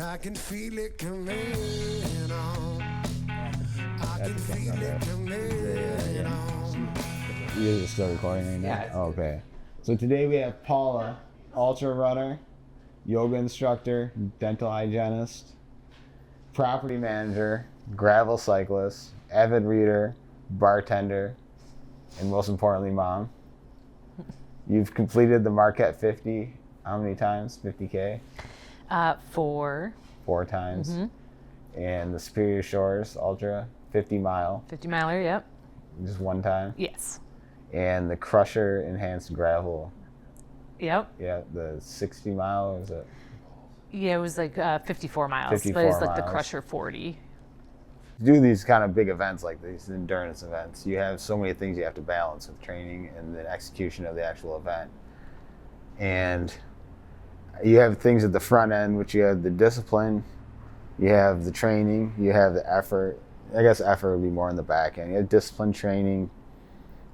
I can feel it coming on. I can feel it coming on. You're still recording right now? Yeah. Oh, okay. So today we have Paula, ultra runner, yoga instructor, dental hygienist, property manager, gravel cyclist, avid reader, bartender, and most importantly, mom. You've completed the Marquette 50 how many times? 50K? 4. 4 times. Mm-hmm. And the Superior Shores Ultra 50 mile. 50 miler, yep. Just 1 time. Yes. And the Crusher Enhanced Gravel. Yep. Yeah, the 60 mile, was it? Yeah, it was like 54 miles. 54 but it's like miles. the Crusher 40. To do these kind of big events like these endurance events, you have so many things you have to balance with training and the execution of the actual event. And you have things at the front end, which you have the discipline, you have the training, you have the effort. I guess effort would be more in the back end. You have discipline, training,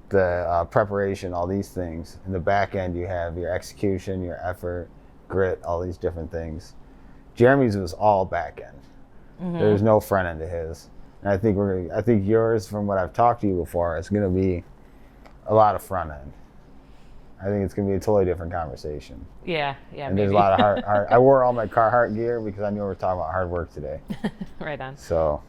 the preparation, all these things. In the back end, you have your execution, your effort, grit, all these different things. Jeremy's was all back end. Mm-hmm. There's no front end to his. And I think yours, from what I've talked to you before, is going to be a lot of front end. I think it's going to be a totally different conversation. Yeah, and maybe. There's a lot of hard. I wore all my Carhartt gear because I knew we were talking about hard work today. Right on. So,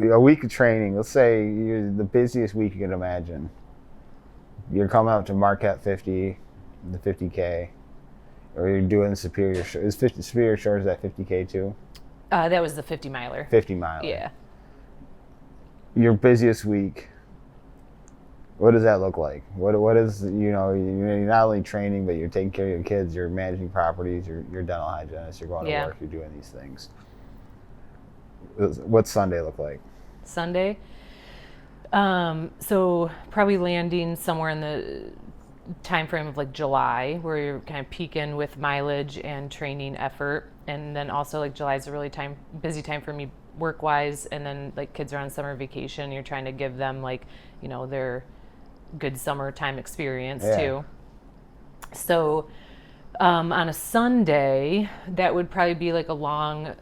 a week of training, let's say you're the busiest week you can imagine. You're coming up to Marquette 50, the 50K, or you're doing Superior Shores. Is Superior Shores at 50K too? That was the 50 miler. 50 miler. Yeah. Your busiest week, what does that look like? What is, you're not only training, but you're taking care of your kids, you're managing properties, you're dental hygienist, you're going to work, you're doing these things. What's Sunday look like? Sunday? So probably landing somewhere in the time frame of like July, where you're kind of peaking with mileage and training effort. And then also like July is a really busy time for me work-wise, and then like kids are on summer vacation, you're trying to give them like, their good summertime experience too. So on a Sunday, that would probably be like a long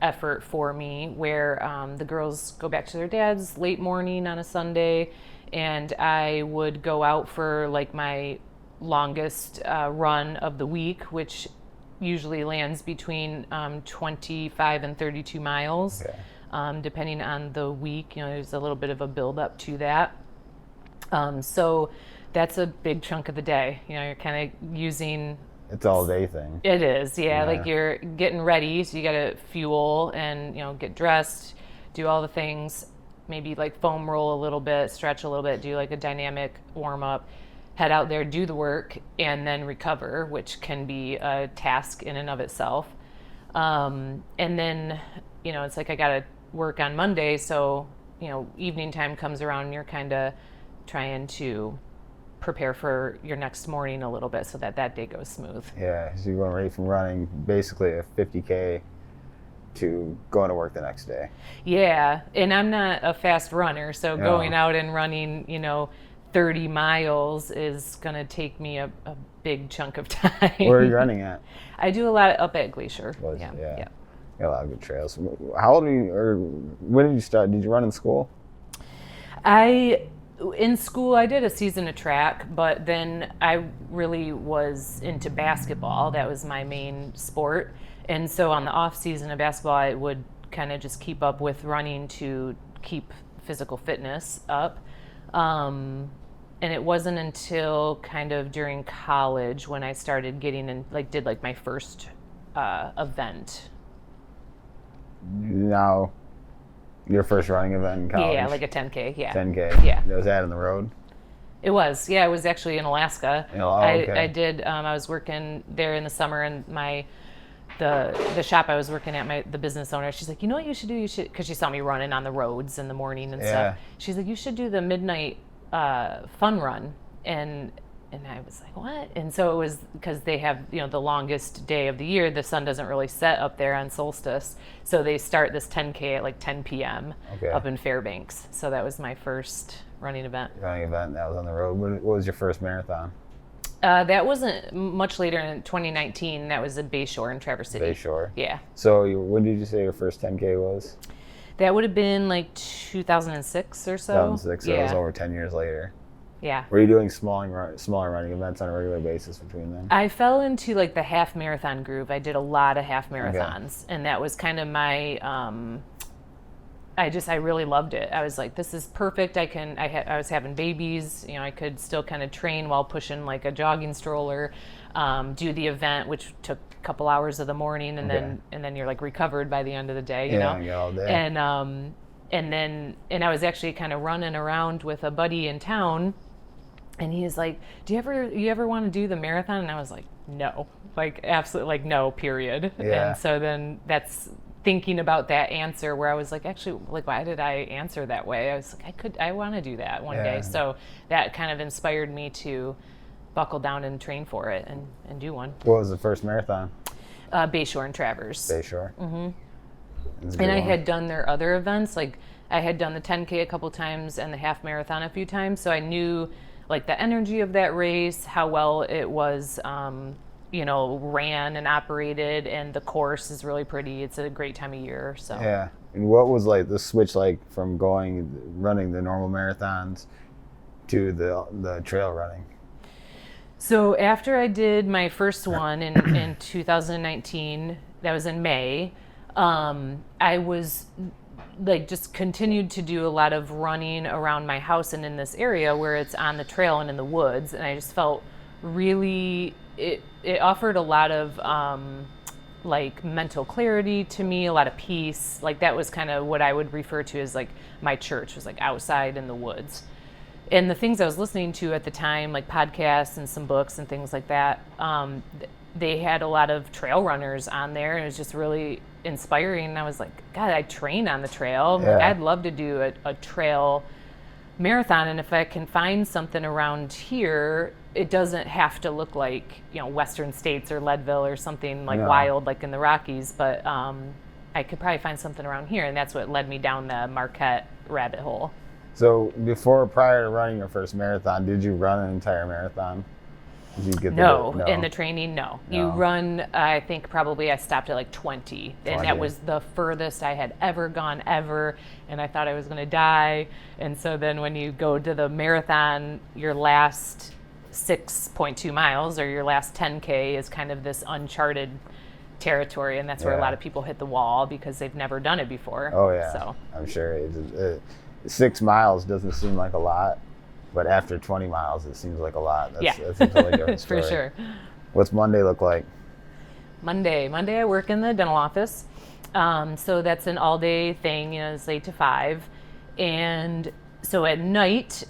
effort for me, where the girls go back to their dads late morning on a Sunday, and I would go out for like my longest run of the week, which usually lands between 25 and 32 miles, depending on the week. There's a little bit of a build up to that. So that's a big chunk of the day. You're kind of using... It's all day thing. It is, yeah. Like you're getting ready, so you got to fuel and, get dressed, do all the things, maybe like foam roll a little bit, stretch a little bit, do like a dynamic warm up, head out there, do the work, and then recover, which can be a task in and of itself. And then, it's like I got to work on Monday, so, evening time comes around and you're kind of trying to prepare for your next morning a little bit so that day goes smooth. Yeah, so you're going right from running basically a 50K to going to work the next day. Yeah, and I'm not a fast runner, so going out and running, 30 miles is going to take me a big chunk of time. Where are you running at? I do a lot up at Glacier. Yeah. Got a lot of good trails. How old are you, or when did you start? Did you run in school? In school, I did a season of track, but then I really was into basketball. That was my main sport. And so on the off season of basketball, I would kind of just keep up with running to keep physical fitness up. And it wasn't until kind of during college when I started getting in, did my first event. Now, your first running event in college? Yeah, like a 10K, yeah. 10K? Yeah. Was that on the road? It was, yeah. It was actually in Alaska. Okay. I did, I was working there in the summer, and the shop I was working at, the business owner, she's like, you know what you should do? Because she saw me running on the roads in the morning and stuff. She's like, you should do the midnight fun run. And I was like, what? And so it was because they have, the longest day of the year. The sun doesn't really set up there on solstice. So they start this 10K at 10 p.m. Up in Fairbanks. So that was my first running event. That was on the road. What was your first marathon? That wasn't much later in 2019. That was at Bayshore in Traverse City. Bayshore. Yeah. So when did you say your first 10K was? That would have been like 2006 or so. 2006. So it was over 10 years later. Yeah. Were you doing smaller running events on a regular basis between them? I fell into like the half marathon groove. I did a lot of half marathons, and that was kind of my. I really loved it. I was like, this is perfect. I was having babies. I could still kind of train while pushing like a jogging stroller, do the event, which took a couple hours of the morning, and then you're like recovered by the end of the day. You know. Yeah, all day. And I was actually kind of running around with a buddy in town. And he's like, you ever want to do the marathon? And I was like, no, like absolutely, like no, period. Yeah. And so then that's thinking about that answer where I was like, actually, like, why did I answer that way? I was like, I want to do that one day. So that kind of inspired me to buckle down and train for it and do one. What was the first marathon? Bayshore and Traverse. Bayshore. Mm-hmm. And I had done their other events. Like I had done the 10K a couple times and the half marathon a few times. So I knew like the energy of that race, how well it was, ran and operated, and the course is really pretty. It's a great time of year. So yeah. And what was like the switch like from running the normal marathons to the trail running? So after I did my first one in 2019, that was in May, I was like just continued to do a lot of running around my house and in this area where it's on the trail and in the woods, and I just felt really it offered a lot of like mental clarity to me, a lot of peace. Like that was kind of what I would refer to as like my church was like outside in the woods. And the things I was listening to at the time, like podcasts and some books and things like that, they had a lot of trail runners on there, and it was just really inspiring. And I was like, God, I train on the trail. Yeah. Like, I'd love to do a trail marathon, and if I can find something around here, it doesn't have to look like Western States or Leadville or something like wild like in the Rockies, but I could probably find something around here, and that's what led me down the Marquette rabbit hole. So prior to running your first marathon, did you run an entire marathon? Did you get No, in the training, no. You No. run, I think probably I stopped at like 20, and that was the furthest I had ever gone ever, and I thought I was going to die. And so then when you go to the marathon, your last 6.2 miles or your last 10K is kind of this uncharted territory, and that's where a lot of people hit the wall because they've never done it before. Oh yeah, so I'm sure 6 miles doesn't seem like a lot, but after 20 miles it seems like a lot. That's a totally different story. For sure. What's Monday look like? Monday I work in the dental office, so that's an all-day thing. It's 8 to 5, and so at night,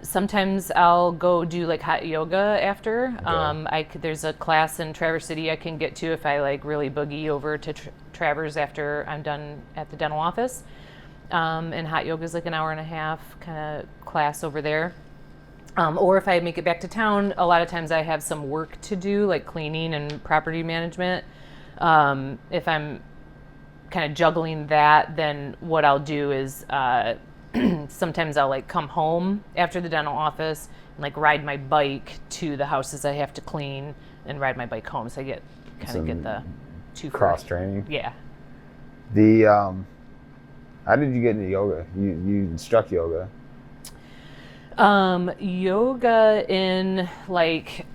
sometimes I'll go do like hot yoga after. Okay. There's a class in Traverse City I can get to if I like really boogie over to Traverse after I'm done at the dental office. And hot yoga is like an hour and a half kind of class over there. Or if I make it back to town, a lot of times I have some work to do, like cleaning and property management. If I'm kind of juggling that, then what I'll do is sometimes I'll like come home after the dental office and like ride my bike to the houses I have to clean and ride my bike home. So I get the two cross training. Yeah. How did you get into yoga? You instruct yoga. Yoga in like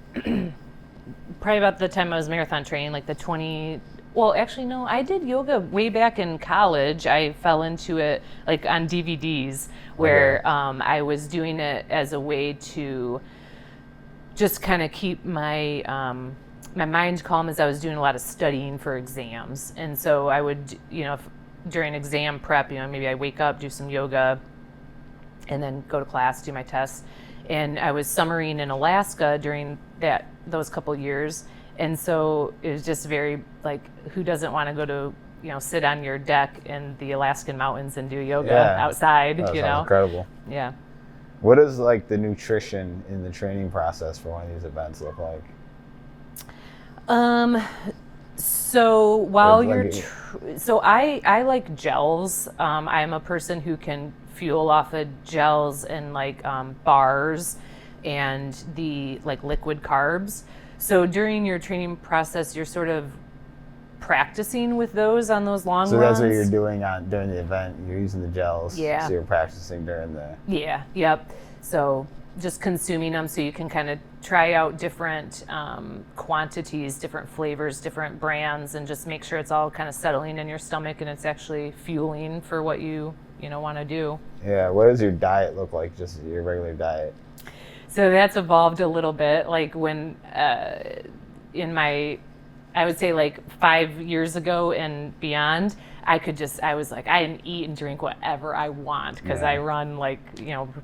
probably about the time I was marathon training, like the 20. Well, actually, no, I did yoga way back in college. I fell into it like on DVDs where I was doing it as a way to just kind of keep my my mind calm as I was doing a lot of studying for exams. And so I would, during exam prep, maybe I wake up, do some yoga, and then go to class, do my tests. And I was summering in Alaska during those couple years. And so it was just very like, who doesn't want to go to, sit on your deck in the Alaskan mountains and do yoga outside, That sounds incredible. Yeah. What does like the nutrition in the training process for one of these events look like? So while Like I like gels. I'm a person who can fuel off of gels and like bars. and the like liquid carbs. So during your training process, you're sort of practicing with those on those long So runs. that's what you're doing during the event. You're using the gels. Yeah. So you're practicing during the. Yeah. Yep. So just consuming them so you can kind of try out different quantities, different flavors, different brands, and just make sure it's all kind of settling in your stomach and it's actually fueling for what you want to do. Yeah. What does your diet look like? Just your regular diet. So that's evolved a little bit. Like when I would say like 5 years ago and beyond, I was like, I can eat and drink whatever I want because I run like,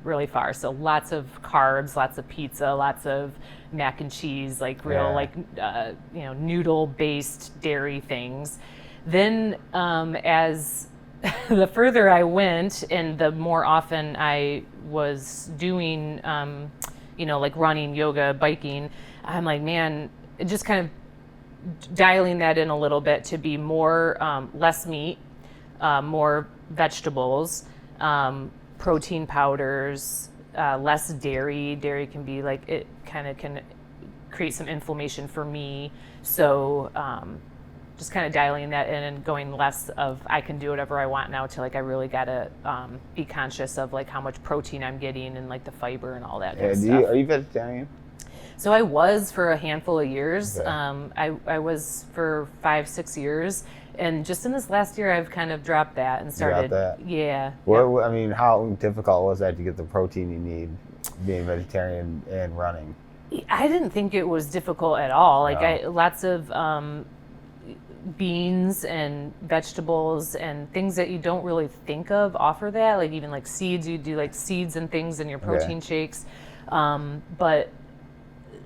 really far. So lots of carbs, lots of pizza, lots of mac and cheese, like real noodle based dairy things. Then as the further I went and the more often I was doing, like running, yoga, biking, I'm like, man, it just kind of dialing that in a little bit to be more less meat, more vegetables, protein powders, less dairy. Dairy can be like, it kind of can create some inflammation for me. So just kind of dialing that in and going less of I can do whatever I want now to like I really gotta be conscious of like how much protein I'm getting and like the fiber and all that kind of stuff. Are you vegetarian? So I was for a handful of years. Okay. I was for 5-6 years, and just in this last year, I've kind of dropped that and started. Dropped that? Yeah. I mean, how difficult was that to get the protein you need, being vegetarian and running? I didn't think it was difficult at all. Like No. lots of beans and vegetables and things that you don't really think of offer that. Like even like seeds, you do like seeds and things in your protein shakes, but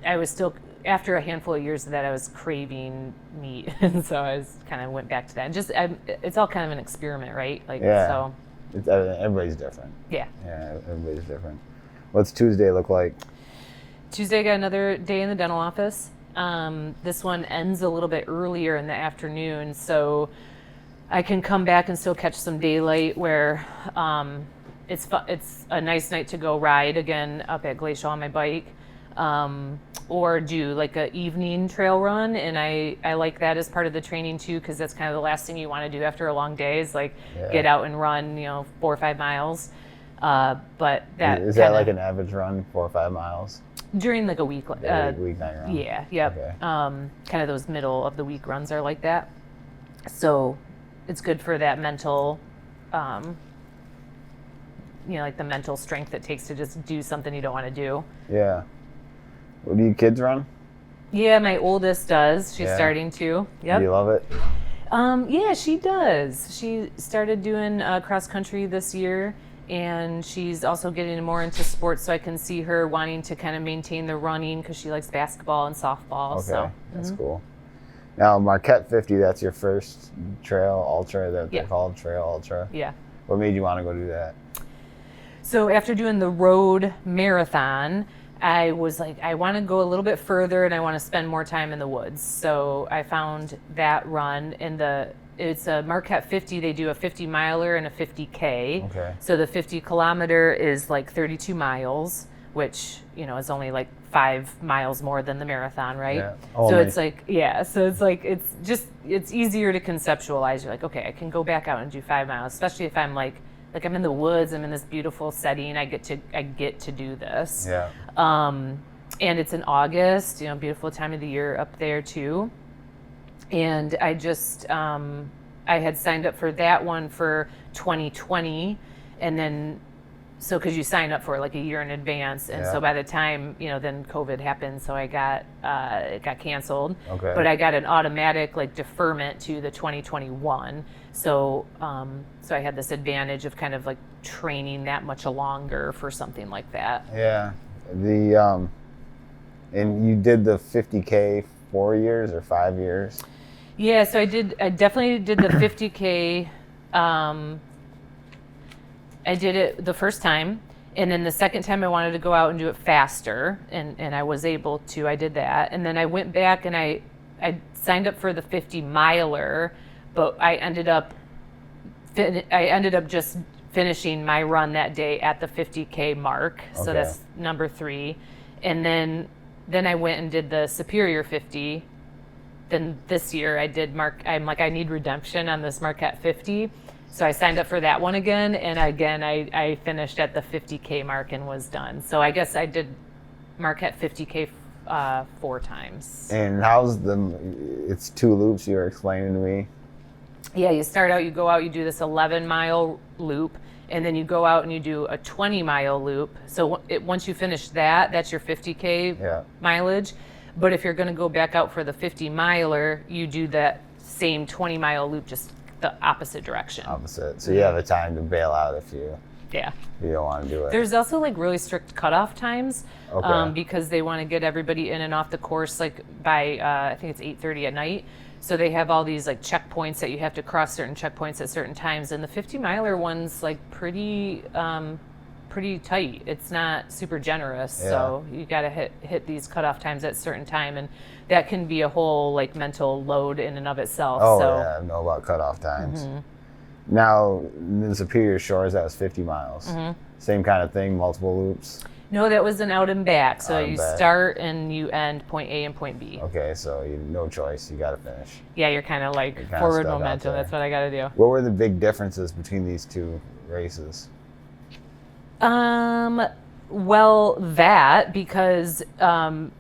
I was still, after a handful of years of that, I was craving meat, and so I kind of went back to that. And it's all kind of an experiment, right? Like, so. Everybody's different. Yeah. Yeah, everybody's different. What's Tuesday look like? Tuesday, I got another day in the dental office. This one ends a little bit earlier in the afternoon, so I can come back and still catch some daylight where it's a nice night to go ride again up at Glacial on my bike. Or do like an evening trail run, and I like that as part of the training too, because that's kind of the last thing you want to do after a long day is like get out and run 4 or 5 miles. But that is that like an average run, 4 or 5 miles during like a week, weeknight run? Yeah, yep. Okay. Kind of those middle of the week runs are like that, so it's good for that mental like the mental strength it takes to just do something you don't want to do. Yeah. What do your kids run? Yeah, my oldest does. She's starting to. Yep. Do you love it? Yeah, she does. She started doing cross country this year, and she's also getting more into sports, so I can see her wanting to kind of maintain the running because she likes basketball and softball. Okay, So. that's cool. Now, Marquette 50, that's your first trail ultra that they're called, trail ultra. Yeah. What made you want to go do that? So after doing the road marathon, I was like, I want to go a little bit further and I want to spend more time in the woods. So I found that run it's a Marquette 50. They do a 50 miler and a 50K. Okay. So the 50 kilometer is like 32 miles, which, is only like 5 miles more than the marathon, right? Yeah. So Only. it's like, it's easier to conceptualize. You're like, okay, I can go back out and do 5 miles, especially if I'm like I'm in the woods, I'm in this beautiful setting, I get to do this. Yeah. And it's in August, beautiful time of the year up there too. And I just, I had signed up for that one for 2020, and then, so because you sign up for it like a year in advance, and so by the time, then COVID happened, so it got canceled. Okay. But I got an automatic like deferment to the 2021. So I had this advantage of kind of like training that much longer for something like that. Yeah. And you did the 50K 4 years or 5 years? Yeah, so I definitely did the 50K. I did it the first time, and then the second time I wanted to go out and do it faster, and I was able to. I did that, and then I went back and I signed up for the 50 miler, but I ended up just finishing my run that day at the 50K mark. So Okay. that's number 3. And then I went and did the Superior 50. Then this year I'm like, I need redemption on this Marquette 50. So I signed up for that one again. And again, I finished at the 50K mark and was done. So I guess I did Marquette 50K 4 times. And it's 2 loops you were explaining to me. Yeah, you start out, you go out, you do this 11-mile loop, and then you go out and you do a 20-mile loop. So once you finish that, that's your 50K mileage. But if you're going to go back out for the 50-miler, you do that same 20-mile loop, just the opposite direction. So you have the time to bail out if you don't want to do it. There's also like really strict cutoff times because they want to get everybody in and off the course like by I think it's 8:30 at night. So they have all these like checkpoints that you have to cross certain checkpoints at certain times, and the 50-miler one's like pretty tight. It's not super generous, so you got to hit these cutoff times at certain time, and that can be a whole like mental load in and of itself. I know about cutoff times. Now, in the Superior Shores, that was 50 miles. Same kind of thing, multiple loops? No, that was an out and back. So you start and you end point A and point B. Okay, so you no choice. You got to finish. Yeah, you're kind of like forward momentum. That's what I got to do. What were the big differences between these 2 races? Well, because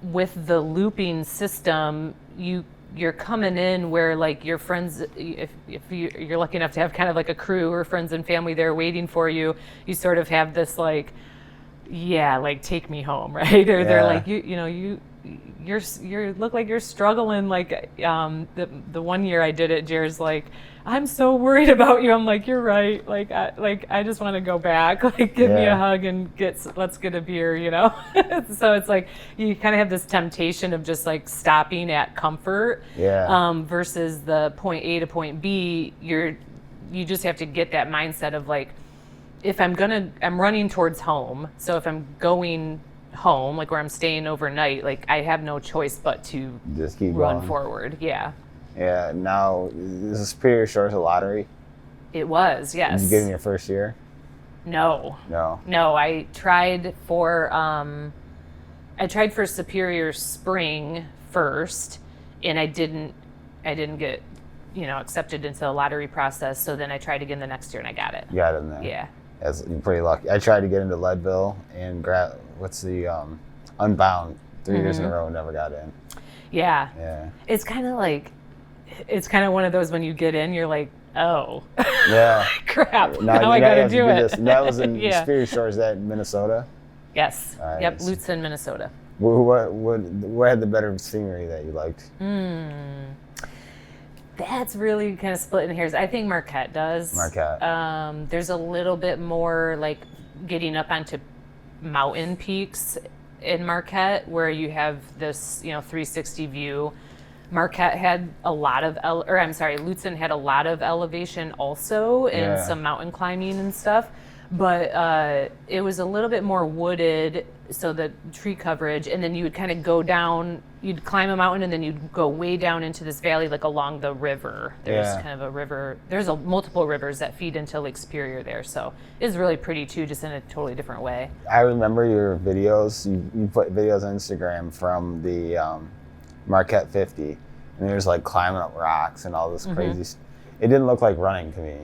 with the looping system, you're coming in where like your friends, if you're lucky enough to have kind of like a crew or friends and family there waiting for you, you sort of have this like, like take me home, right? Or they're like, you look like you're struggling. Like the one year I did it, Jared's like, I'm so worried about you. I'm like, you're right. I just want to go back. Like, give me a hug and let's get a beer, So it's like you kind of have this temptation of just like stopping at comfort. Versus the point A to point B, you just have to get that mindset of like, if I'm running towards home. So if I'm going home, like where I'm staying overnight, like I have no choice but to just keep run going forward. Yeah. Now, is the Superior Shores a lottery? It was, yes. Did you get in your first year? No, I tried for Superior Spring first, and I didn't get accepted into the lottery process. So then I tried again the next year and I got it. You got in there. Yeah. You're pretty lucky. I tried to get into Leadville and Unbound 3 years in a row, never got in. Yeah. It's kind of one of those when you get in, you're like, oh, crap. Now I got to do it. And that was in Superior Shores, that in Minnesota? Yes. Nice. Yep, Lutsen, Minnesota. What had the better scenery that you liked? That's really kind of splitting hairs. I think Marquette does. There's a little bit more like getting up onto mountain peaks in Marquette where you have this 360 view. Marquette had Lutsen had a lot of elevation also and some mountain climbing and stuff, but it was a little bit more wooded, so the tree coverage, and then you would kind of go down, you'd climb a mountain and then you'd go way down into this valley like along the river. There's kind of a river, there's multiple rivers that feed into Lake Superior there, so it's really pretty too, just in a totally different way. I remember your videos, you put videos on Instagram from the Marquette 50, and there's like climbing up rocks and all this crazy it didn't look like running to me.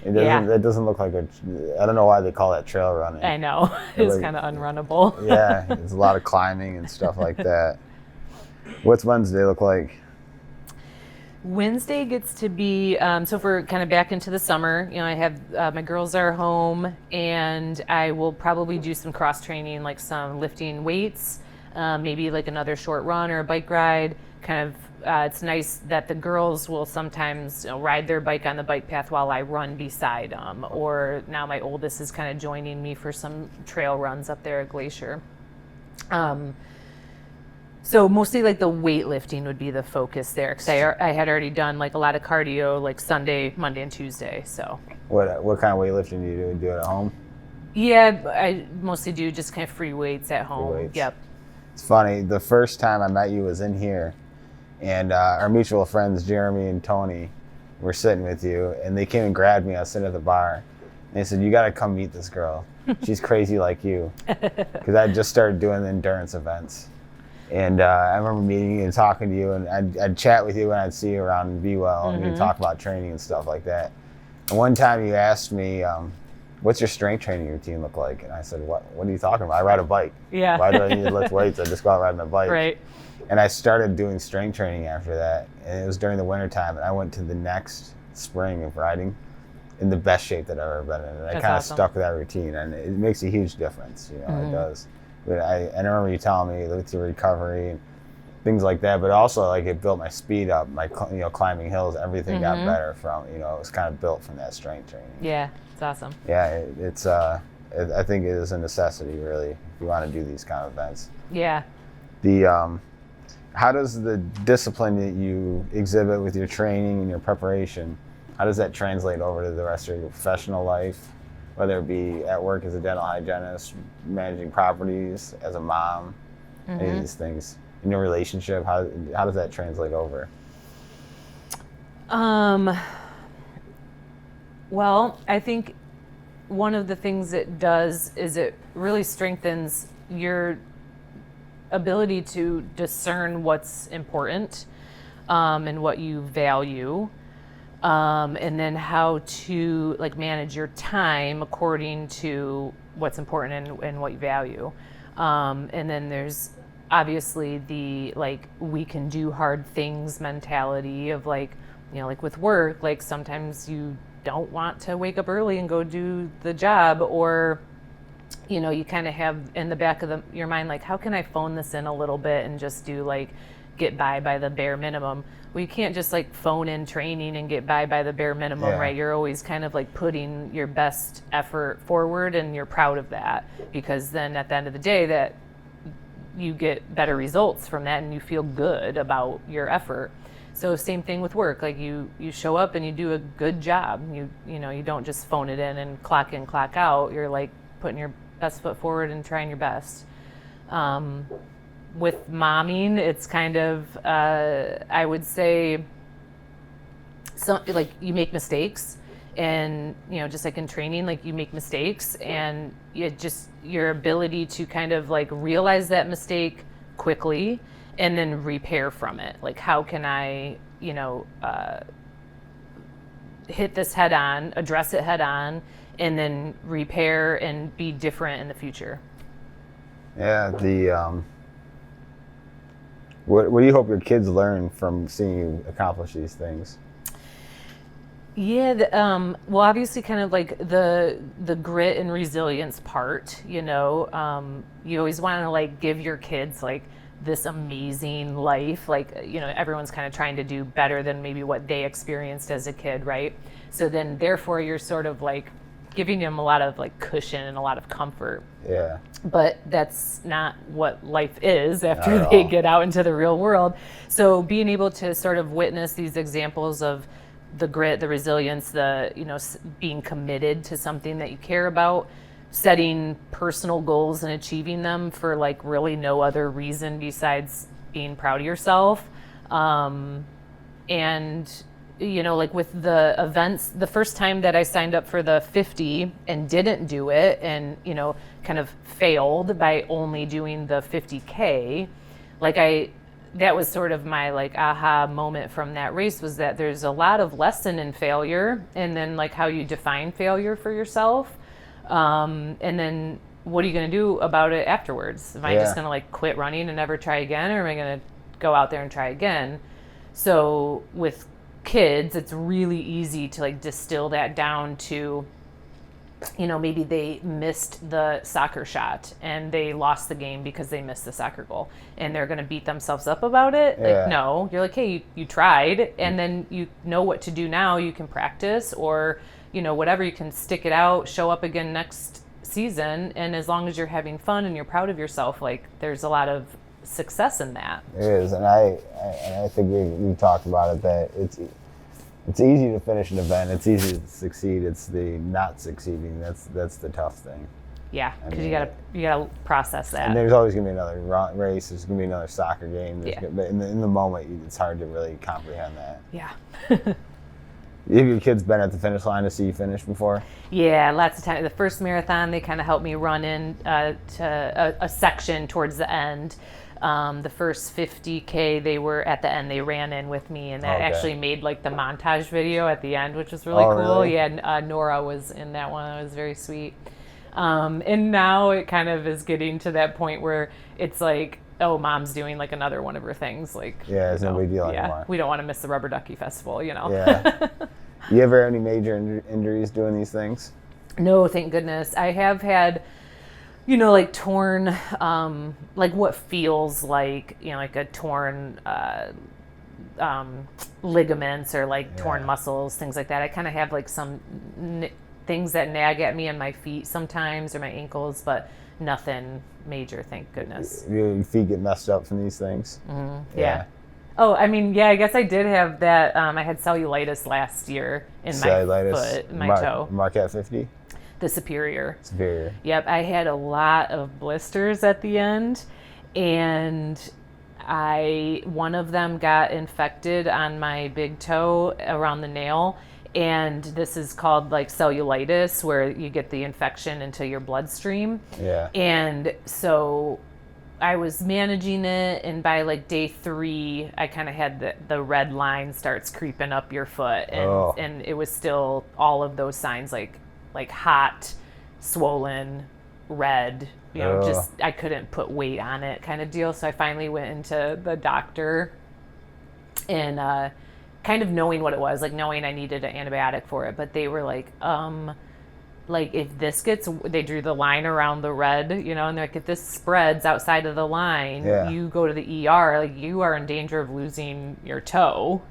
It doesn't look like I don't know why they call that trail running. I know. It's kind of unrunnable. There's a lot of climbing and stuff like that. What's Wednesday look like? Wednesday gets to be, so if we're kind of back into the summer, I have, my girls are home, and I will probably do some cross training, like some lifting weights, maybe like another short run or a bike ride. Kind of, it's nice that the girls will sometimes ride their bike on the bike path while I run beside them. Or now my oldest is kind of joining me for some trail runs up there at Glacier. So mostly like the weightlifting would be the focus there, because I had already done like a lot of cardio like Sunday, Monday, and Tuesday. So what kind of weightlifting do you do? Do it at home? Yeah, I mostly do just kind of free weights at home. Free weights. Yep. It's funny. The first time I met you was in here. And our mutual friends, Jeremy and Tony, were sitting with you, and they came and grabbed me. I was sitting at the bar, And they said, you got to come meet this girl. She's crazy like you. Because I just started doing the endurance events. And I remember meeting you and talking to you, and I'd chat with you when I'd see you around Be Well, and we'd talk about training and stuff like that. And one time you asked me, what's your strength training routine look like? And I said, what are you talking about? I ride a bike. Yeah. Why do I need to lift weights? I just go out riding my bike. Right. And I started doing strength training after that. And it was during the winter time. And I went to the next spring of riding in the best shape that I've ever been in. And I kind of awesome. stuck with that routine. And it makes a huge difference. You know, it does. But I remember you telling me with your recovery and things like that. But also, like, it built my speed up. My, climbing hills, everything got better from, it was kind of built from that strength training. Yeah, it's awesome. Yeah, it's I think it is a necessity, really, if you want to do these kind of events. Yeah. How does the discipline that you exhibit with your training and your preparation, how does that translate over to the rest of your professional life, whether it be at work as a dental hygienist, managing properties, as a mom, any of these things? In your relationship, how does that translate over? Well, I think one of the things it does is it really strengthens your ability to discern what's important and what you value, and then how to manage your time according to what's important and what you value. And then there's obviously the we can do hard things mentality of with work, sometimes you don't want to wake up early and go do the job, or you kind of have in the back of your mind, how can I phone this in a little bit and just do get by the bare minimum. Well, you can't just phone in training and get by the bare minimum, right? You're always kind of putting your best effort forward, and you're proud of that, because then at the end of the day that you get better results from that and you feel good about your effort. So same thing with work, you show up and you do a good job. You don't just phone it in and clock in, clock out. You're putting your best foot forward and trying your best. With momming, it's kind of, I would say, you make mistakes, and just in training, you make mistakes, and your ability to kind of realize that mistake quickly and then repair from it. How can I, hit this head on, address it head on, and then repair and be different in the future. Yeah, what do you hope your kids learn from seeing you accomplish these things? Yeah, well, obviously kind of the grit and resilience part, you always want to give your kids this amazing life, everyone's kind of trying to do better than maybe what they experienced as a kid, right? So then therefore you're sort of giving them a lot of cushion and a lot of comfort. Yeah. But that's not what life is after they get out into the real world. So being able to sort of witness these examples of the grit, the resilience, the being committed to something that you care about, setting personal goals and achieving them for really no other reason besides being proud of yourself. And with the events, the first time that I signed up for the 50 and didn't do it, and kind of failed by only doing the 50K, that was sort of my aha moment from that race, was that there's a lot of lesson in failure, and then how you define failure for yourself, and then what are you going to do about it afterwards? Am I just going to quit running and never try again, or am I going to go out there and try again? So with kids, it's really easy to distill that down to, maybe they missed the soccer shot and they lost the game because they missed the soccer goal, and they're going to beat themselves up about it. No, you're hey, you tried, and then you know what to do now. You can practice, or whatever, you can stick it out, show up again next season, and as long as you're having fun and you're proud of yourself, there's a lot of success in that. It is, and I think we talked about it, that it's easy to finish an event. It's easy to succeed. It's the not succeeding that's the tough thing. Yeah, because you gotta process that. And there's always gonna be another race. There's gonna be another soccer game. But in the moment, it's hard to really comprehend that. Yeah. Have your kids been at the finish line to see you finish before? Yeah, lots of time. The first marathon, they kind of helped me run in to a section towards the end. The first 50K, they were at the end. They ran in with me, and that actually made like the montage video at the end, which was really cool. Really? Yeah, Nora was in that one. It was very sweet. And now it kind of is getting to that point where it's like, oh, mom's doing like another one of her things. Like, Yeah, it's no big deal anymore. We don't want to miss the Rubber Ducky Festival, Yeah. You ever have any major injuries doing these things? No, thank goodness. I have had, like torn, like what feels like, like a torn ligaments or like torn muscles, things like that. I kind of have like some things that nag at me in my feet sometimes or my ankles, but nothing major, thank goodness. Your feet get messed up from these things? Mm-hmm. Yeah. Oh, I mean, I guess I did have that. I had cellulitis last year in my foot, my toe. Marquette 50? The superior. Yep, I had a lot of blisters at the end, and one of them got infected on my big toe around the nail, and this is called like cellulitis, where you get the infection into your bloodstream. Yeah. And so I was managing it, and by like day 3, I kind of had the red line starts creeping up your foot, and it was still all of those signs like hot, swollen, red. Just I couldn't put weight on it, kind of deal. So I finally went into the doctor, and kind of knowing what it was, like knowing I needed an antibiotic for it, but they were like if this they drew the line around the red, and they're like, if this spreads outside of the line, you go to the ER, like you are in danger of losing your toe,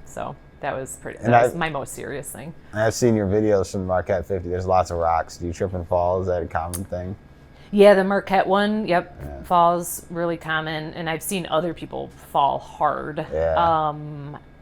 so that was that was my most serious thing. I've seen your videos from the Marquette 50. There's lots of rocks. Do you trip and fall? Is that a common thing? Yeah, the Marquette one, falls really common, and I've seen other people fall hard. Yeah.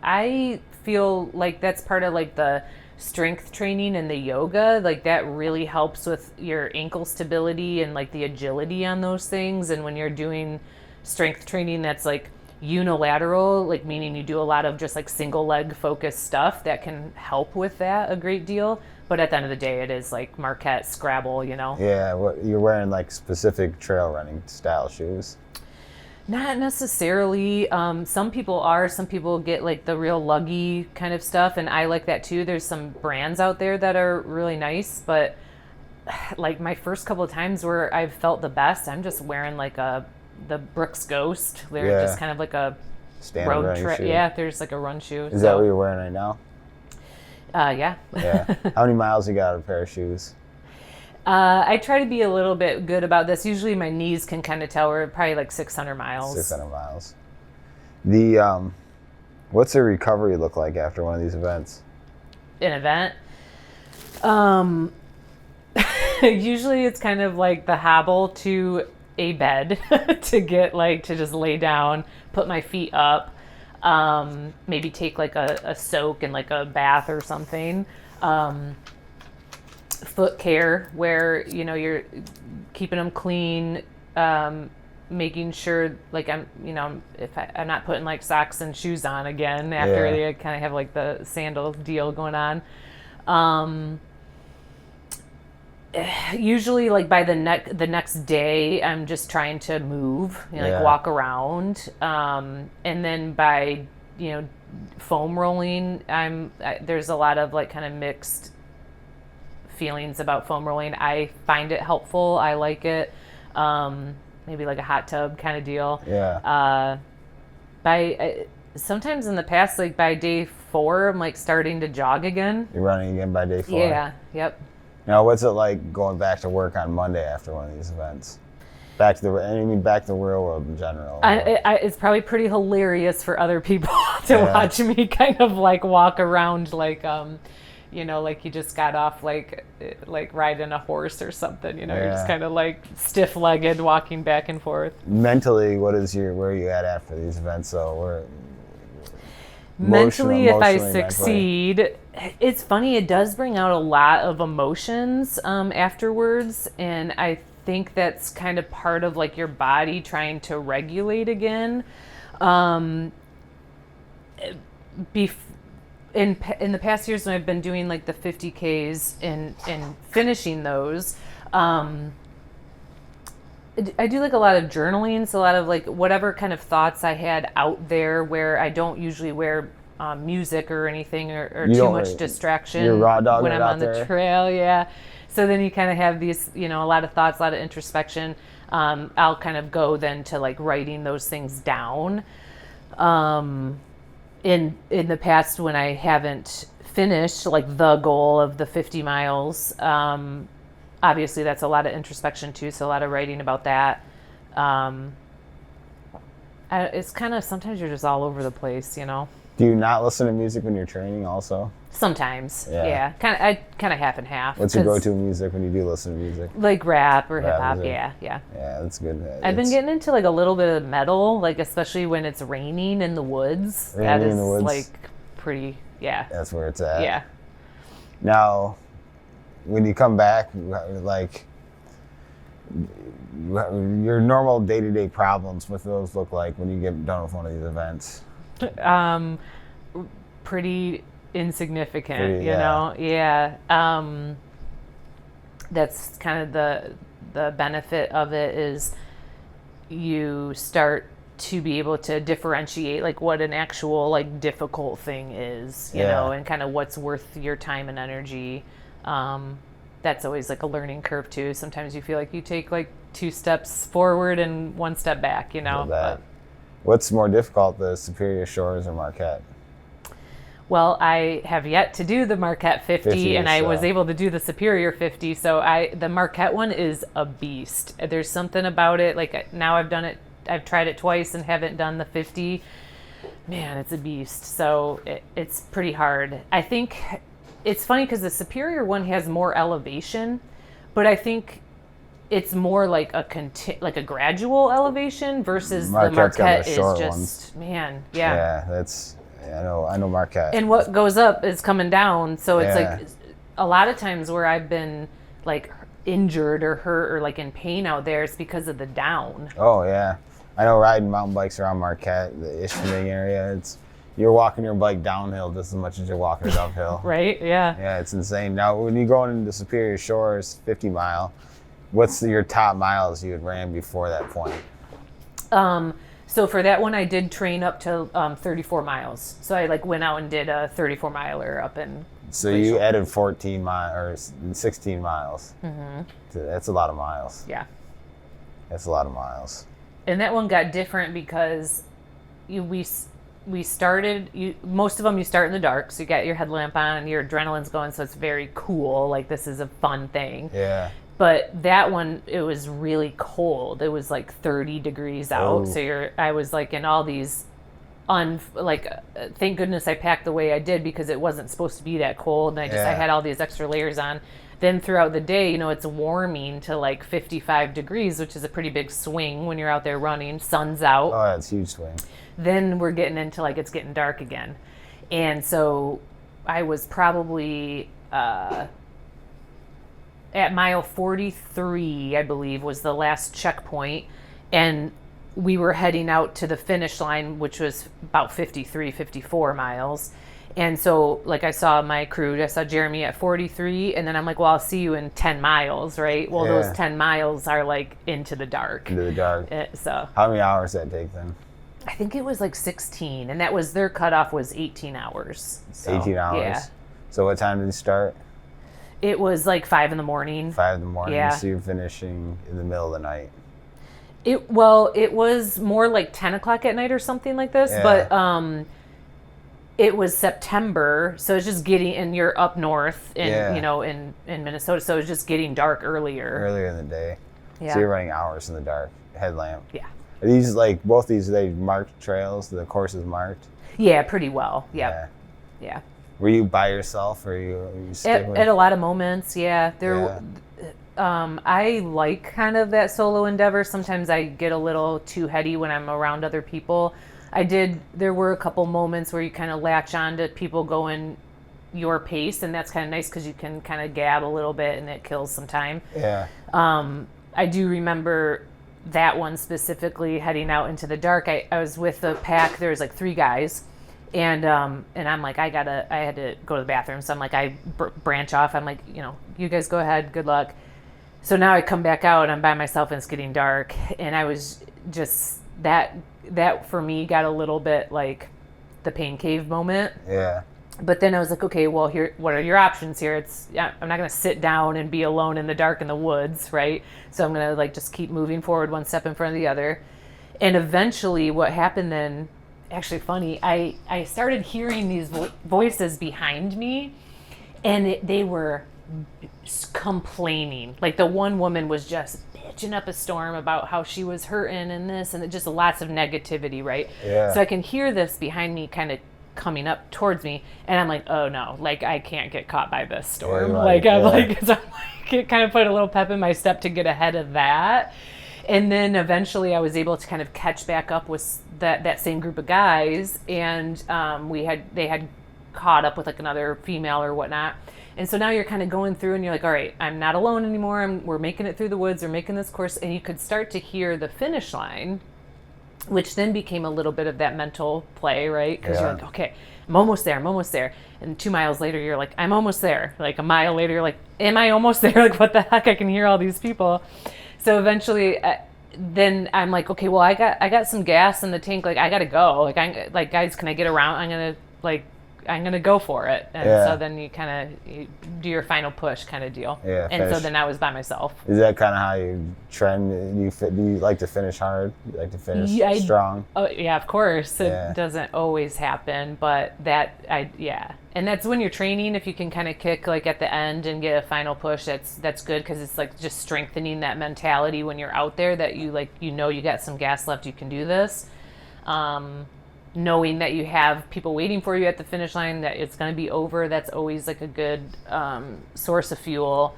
I feel like that's part of like the strength training and the yoga, like that really helps with your ankle stability and like the agility on those things. And when you're doing strength training that's like unilateral, like meaning you do a lot of just like single leg focused stuff, that can help with that a great deal. But at the end of the day, it is like Marquette Scrabble, Yeah, you're wearing like specific trail running style shoes. Not necessarily. Some people are. Some people get like the real luggy kind of stuff, and I like that too. There's some brands out there that are really nice, but like my first couple of times where I've felt the best, I'm just wearing like the Brooks Ghost. They're just kind of like a standard road running shoe. Yeah, there's like a run shoe. Is that what you're wearing right now? Yeah. Yeah. How many miles you got on a pair of shoes? I try to be a little bit good about this. Usually my knees can kind of tell we're probably like 600 miles. 600 miles. What's the recovery look like after one of these events? An event? Usually it's kind of like the hobble to a bed to just lay down, put my feet up, maybe take like a soak in like a bath or something. Foot care, where you're keeping them clean, making sure like I'm not putting like socks and shoes on again after they kind of have like the sandal deal going on. Usually like by the next day I'm just trying to move, like walk around, and then by foam rolling, there's a lot of like kind of mixed feelings about foam rolling. I find it helpful. I like it. Maybe like a hot tub kind of deal. Yeah. Sometimes in the past, like by day 4, I'm like starting to jog again. You're running again by day 4? Yeah. Yep. Now, what's it like going back to work on Monday after one of these events? Back to the real world in general. It's probably pretty hilarious for other people to watch me kind of like walk around like like you just got off like riding a horse or something, you're just kind of like stiff-legged walking back and forth. Mentally, where are you at after these events? So mentally, if I succeed, it's funny, it does bring out a lot of emotions afterwards, and I think that's kind of part of like your body trying to regulate again. in the past years when I've been doing like the 50Ks and finishing those, I do like a lot of journaling, so a lot of like whatever kind of thoughts I had out there where I don't usually wear music or anything or too much distraction you're raw dogging when I'm it out on the there. trail. Yeah. So then you kind of have these, a lot of thoughts, a lot of introspection. I'll kind of go then to like writing those things down. In the past when I haven't finished like the goal of the 50 miles, obviously that's a lot of introspection too, so a lot of writing about that. It's kind of, sometimes you're just all over the place, Do you not listen to music when you're training also? Sometimes, Yeah. yeah. Kind of half and half. What's your go-to music when you do listen to music? Like rap or hip hop, music. yeah. Yeah, that's good. I've been getting into like a little bit of metal, like especially when it's raining in the woods. Raining in the woods? Like pretty, yeah. That's where it's at. Yeah. Now, when you come back, like your normal day-to-day problems, what those look like when you get done with one of these events? Pretty insignificant, yeah. Yeah. That's kind of the benefit of it is you start to be able to differentiate like what an actual like difficult thing is, you know, and kind of what's worth your time and energy. That's always like a learning curve too. Sometimes you feel like you take like 2 steps forward and 1 step back, But, what's more difficult, the Superior Shores or Marquette? well, I have yet to do the Marquette 50 and I was able to do the Superior 50. So the Marquette one is a beast. There's something about it. Like now I've tried it twice and haven't done the 50. Man, it's a beast. So it's pretty hard. I think it's funny because the Superior one has more elevation, but I think it's more like a gradual elevation versus the Marquette is just ones. Man, yeah. Yeah, that's I know Marquette. And what goes up is coming down, so it's like a lot of times where I've been like injured or hurt or like in pain out there, it's because of the down. Oh yeah, I know riding mountain bikes around Marquette, the Ishpeming area. You're walking your bike downhill just as much as you're walking it uphill. Right? Yeah. Yeah, it's insane. Now, when you're going into Superior Shores 50 mile, what's your top miles you had ran before that point? So for that one, I did train up to 34 miles. So I like went out and did a 34 miler up in. So you added 14 miles or 16 miles. Mm-hmm. That's a lot of miles. Yeah. That's a lot of miles. And that one got different because we started, most of them you start in the dark, so you got your headlamp on and your adrenaline's going, so it's very cool, like this is a fun thing. Yeah. But that one, it was really cold. It was like 30 degrees out. So I was like in all these, thank goodness I packed the way I did because it wasn't supposed to be that cold. And I had all these extra layers on. Then throughout the day, it's warming to like 55 degrees, which is a pretty big swing when you're out there running. Sun's out. Oh, that's a huge swing. Then we're getting into like it's getting dark again. And so I was probably at mile 43, I believe, was the last checkpoint. And we were heading out to the finish line, which was about 53, 54 miles. And so, like, I saw my crew, I saw Jeremy at 43, and then I'm like, well, I'll see you in 10 miles, right? Well, those 10 miles are, like, into the dark. Into the dark. So how many hours did that take then? I think it was, like, 16, and that was, their cutoff was 18 hours. So, 18 hours? Yeah. So what time did you start? It was, like, 5 in the morning. 5 in the morning? Yeah. So you're finishing in the middle of the night? It was more like 10 o'clock at night or something like this, but it was September, so it's just getting, and you're up north in in Minnesota, so it's just getting dark earlier in the day. Yeah. So you're running hours in the dark, headlamp. Yeah. Are these like both these, they marked trails, the course is marked? Yeah, pretty well. Yep. Yeah. Were you by yourself or you stick with? At a lot of moments, yeah. I like kind of that solo endeavor. Sometimes I get a little too heady when I'm around other people. There were a couple moments where you kind of latch on to people going your pace, and that's kind of nice because you can kind of gab a little bit and it kills some time. Yeah. I do remember that one specifically heading out into the dark. I was with a pack, there was like 3 guys, And I'm like, I had to go to the bathroom. So I'm like, I branch off. I'm like, you guys go ahead. Good luck. So now I come back out, I'm by myself and it's getting dark. And I was just, that for me got a little bit like the pain cave moment. Yeah. But then I was like, okay, well, here, what are your options here? I'm not going to sit down and be alone in the dark in the woods, right? So I'm going to like just keep moving forward one step in front of the other. And eventually what happened then, actually funny, I started hearing these voices behind me, and they were complaining. Like the one woman was just bitching up a storm about how she was hurting and this, and just lots of negativity, right? Yeah. So I can hear this behind me kind of coming up towards me, and I'm like, oh no, like I can't get caught by this storm. Yeah, It kind of put a little pep in my step to get ahead of that. And then eventually I was able to kind of catch back up with that same group of guys, and they had caught up with like another female or whatnot. And so now you're kind of going through and you're like, all right, I'm not alone anymore. We're making it through the woods. We're making this course. And you could start to hear the finish line, which then became a little bit of that mental play, right? Because you're like, okay, I'm almost there. And 2 miles later, you're like, I'm almost there. Like a mile later, you're like, am I almost there? Like, what the heck? I can hear all these people. So eventually, then I'm like, okay, well, I got some gas in the tank. Like, I got to go. Like, guys, can I get around? I'm gonna go for it. And so then you kind of do your final push kind of deal. Yeah. And so then I was by myself. Is that kind of how you trend? Do you like to finish hard? You like to finish strong? Oh yeah, of course. It doesn't always happen, but and that's when you're training. If you can kind of kick like at the end and get a final push, that's good, because it's like just strengthening that mentality when you're out there that you you got some gas left, you can do this. Knowing that you have people waiting for you at the finish line, that it's going to be over, that's always like a good source of fuel.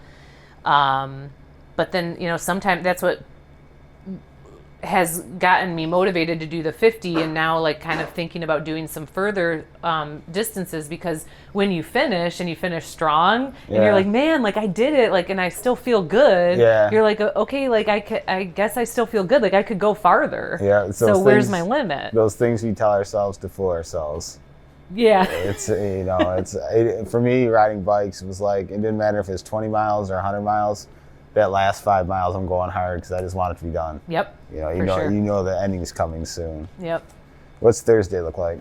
But then, sometimes that's what has gotten me motivated to do the 50, and now like kind of thinking about doing some further distances, because when you finish and you finish strong and you're like, man, like I did it, like, and I still feel good. Yeah. You're like, okay, like I guess I still feel good. Like I could go farther. Yeah. So where's my limit? Those things we tell ourselves to fool ourselves. Yeah. It's, for me, riding bikes, it was like, it didn't matter if it's 20 miles or 100 miles. That last 5 miles, I'm going hard because I just want it to be done. Yep. You know the ending's coming soon. Yep. What's Thursday look like?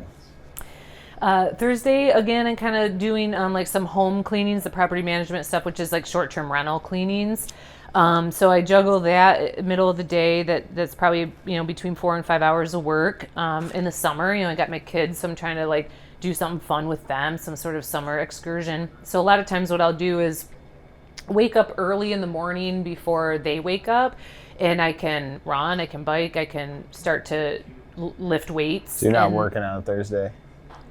Thursday, again, I'm kind of doing like some home cleanings, the property management stuff, which is like short-term rental cleanings. So I juggle that middle of the day. That's probably between 4 and 5 hours of work. In the summer, I got my kids, so I'm trying to like do something fun with them, some sort of summer excursion. So a lot of times, what I'll do is wake up early in the morning before they wake up, and I can run, I can bike, I can start to lift weights. So you're not working on a Thursday?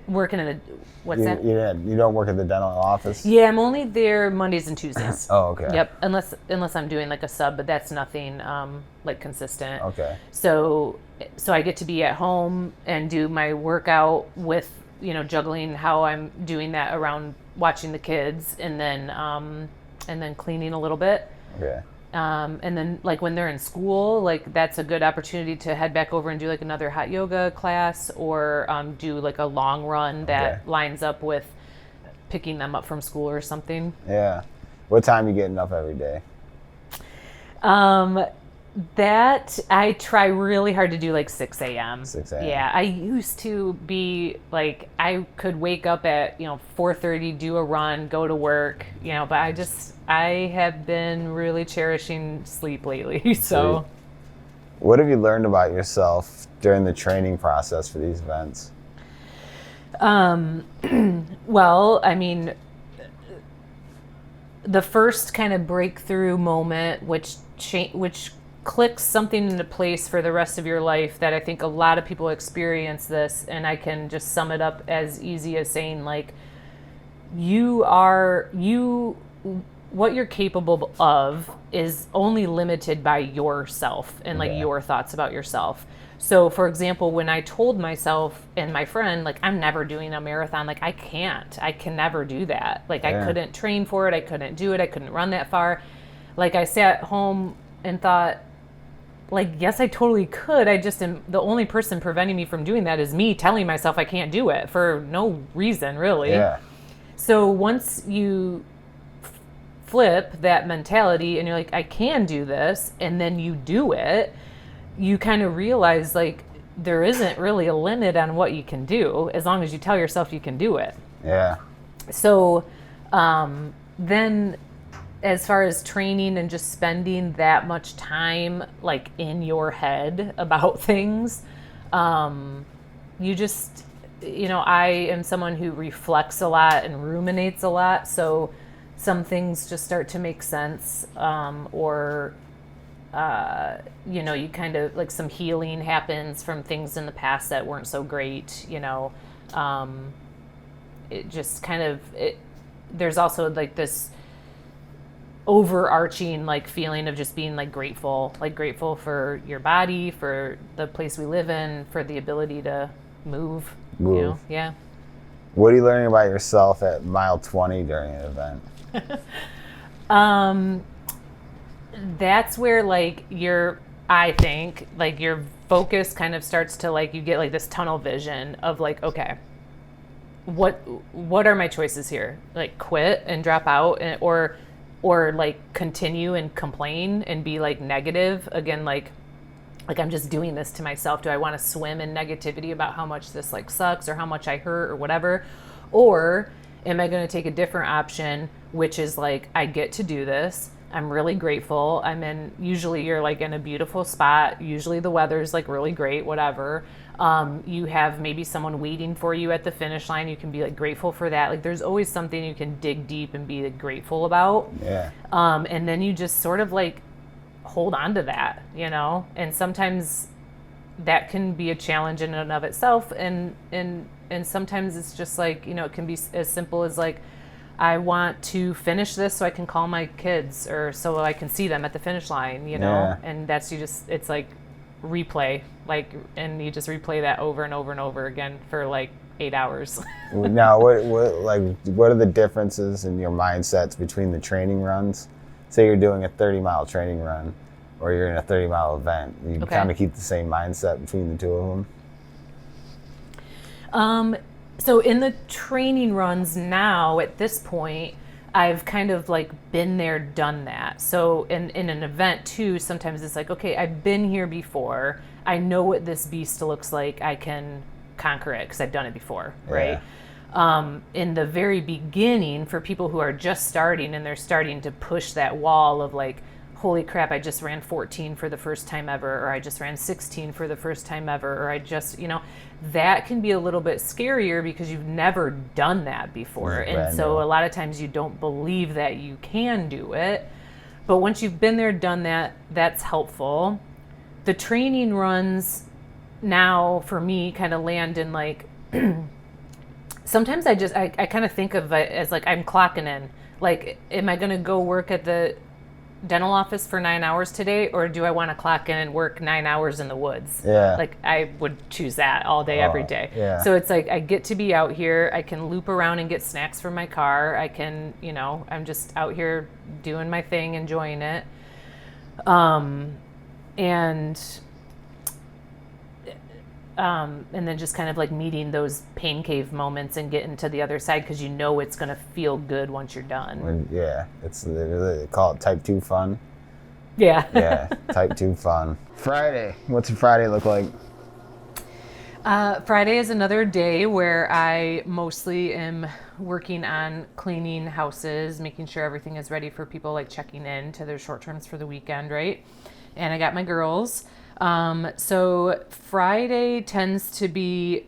Working in that? You don't work at the dental office? Yeah, I'm only there Mondays and Tuesdays. Oh, okay. Yep, unless I'm doing like a sub, but that's nothing like consistent. Okay. So I get to be at home and do my workout with juggling how I'm doing that around watching the kids, and then cleaning a little bit. Okay. And then like when they're in school, like that's a good opportunity to head back over and do like another hot yoga class, or do like a long run that lines up with picking them up from school or something. Yeah. What time are you getting up every day? That I try really hard to do like 6 a.m. 6 a.m. Yeah, I used to be like, I could wake up at 4:30, do a run, go to work, but I have been really cherishing sleep lately. So, what have you learned about yourself during the training process for these events? Well, I mean, the first kind of breakthrough moment, which clicks something into place for the rest of your life, that I think a lot of people experience this, and I can just sum it up as easy as saying like, what you're capable of is only limited by yourself and like your thoughts about yourself. So for example, when I told myself and my friend, like, I'm never doing a marathon, like I can never do that. Like I couldn't train for it. I couldn't do it. I couldn't run that far. Like I sat home and thought, like, yes, I totally could. I just am the only person preventing me from doing that is me telling myself I can't do it for no reason, really. Yeah. So once you flip that mentality and you're like, I can do this, and then you do it, you kind of realize like there isn't really a limit on what you can do as long as you tell yourself you can do it. Yeah. So then as far as training and just spending that much time like in your head about things, you just, I am someone who reflects a lot and ruminates a lot. So some things just start to make sense, or you kind of like some healing happens from things in the past that weren't so great, it just kind of, there's also like this overarching like feeling of just being like grateful for your body, for the place we live in, for the ability to move. Yeah. What are you learning about yourself at mile 20 during an event? That's where like I think like your focus kind of starts to like, you get like this tunnel vision of like, okay, what are my choices here? Like quit and drop out, or like continue and complain and be like negative again, like I'm just doing this to myself. Do I want to swim in negativity about how much this like sucks or how much I hurt or whatever? Or am I going to take a different option, which is like, I get to do this. I'm really grateful. Usually you're like in a beautiful spot. Usually the weather's like really great, whatever. You have maybe someone waiting for you at the finish line. You can be like grateful for that. Like there's always something you can dig deep and be like, grateful about. Yeah. And then you just sort of like hold on to that, and sometimes that can be a challenge in and of itself. And sometimes it's just like, it can be as simple as like, I want to finish this so I can call my kids or so I can see them at the finish line, Yeah. and it's like replay, like, and you just replay that over and over and over again for like 8 hours. Now, what are the differences in your mindsets between the training runs? Say you're doing a 30-mile training run or you're in a 30-mile event. You kind of keep the same mindset between the two of them? So in the training runs now, at this point, I've kind of like been there, done that. So in an event too, sometimes it's like, okay, I've been here before. I know what this beast looks like. I can conquer it because I've done it before, right? In the very beginning, for people who are just starting and they're starting to push that wall of like, holy crap, I just ran 14 for the first time ever, or I just ran 16 for the first time ever, or I just, that can be a little bit scarier because you've never done that before. And so a lot of times you don't believe that you can do it. But once you've been there, done that, that's helpful. The training runs now for me kind of land in like, sometimes I kind of think of it as like I'm clocking in. Like, am I going to go work at the dental office for 9 hours today, or do I want to clock in and work 9 hours in the woods? Yeah. Like I would choose that all day, every day. Yeah. So it's like I get to be out here. I can loop around and get snacks from my car. I can, I'm just out here doing my thing, enjoying it. And then just kind of like meeting those pain cave moments and getting to the other side because it's going to feel good once you're done. They call it type 2 fun. Yeah. Yeah, type 2 fun. Friday. What's your Friday look like? Friday is another day where I mostly am working on cleaning houses, making sure everything is ready for people like checking in to their short terms for the weekend, right? And I got my girls. So Friday tends to be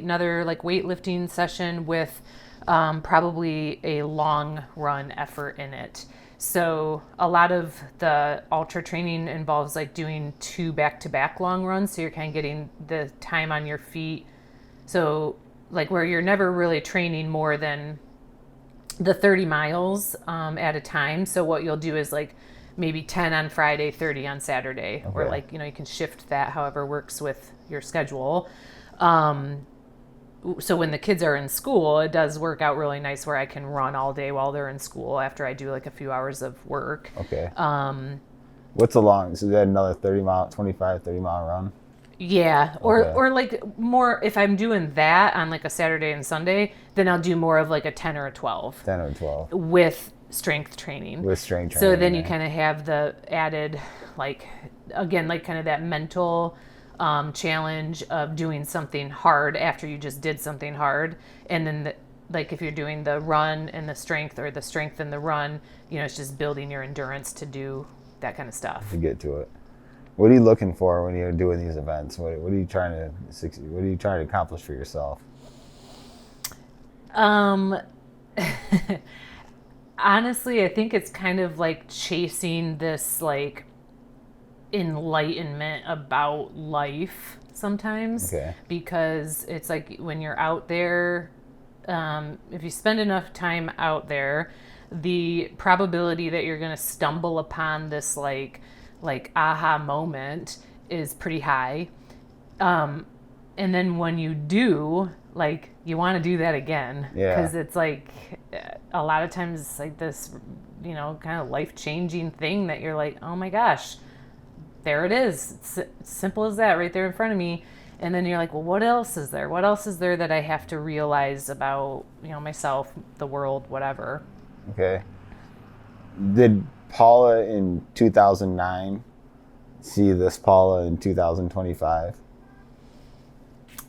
another like weightlifting session with probably a long run effort in it. So a lot of the ultra training involves like doing 2 back-to-back long runs. So you're kind of getting the time on your feet. So like where you're never really training more than the 30 miles at a time. So what you'll do is like maybe 10 on Friday, 30 on Saturday, or like, you can shift that however works with your schedule. So when the kids are in school, it does work out really nice where I can run all day while they're in school after I do like a few hours of work. Okay. What's the long? So that another 30 mile run? Yeah, or Okay. or like more if I'm doing that on like a Saturday and Sunday, then I'll do more of like a 10 or a 12 10 or 12 with strength training. with strength So training. then you yeah. kind of have the added, like, again, like kind of that mental challenge of doing something hard after you just did something hard. And then, like, if you're doing the run and the strength or the strength and the run, it's just building your endurance to do that kind of stuff. to get to it. What are you looking for when you're doing these events? What are you trying to succeed? What are you trying to accomplish for yourself? Honestly, I think it's kind of like chasing this like enlightenment about life sometimes. Okay. Because it's like when you're out there, if you spend enough time out there, the probability that you're going to stumble upon this like aha moment is pretty high. And then when you do, like, you want to do that again. Yeah. Because it's like a lot of times it's like this, kind of life-changing thing that you're like, oh my gosh, there it is. It's simple as that right there in front of me. And then you're like, well, what else is there? What else is there that I have to realize about, myself, the world, whatever? Okay. Did Paula in 2009 see this Paula in 2025?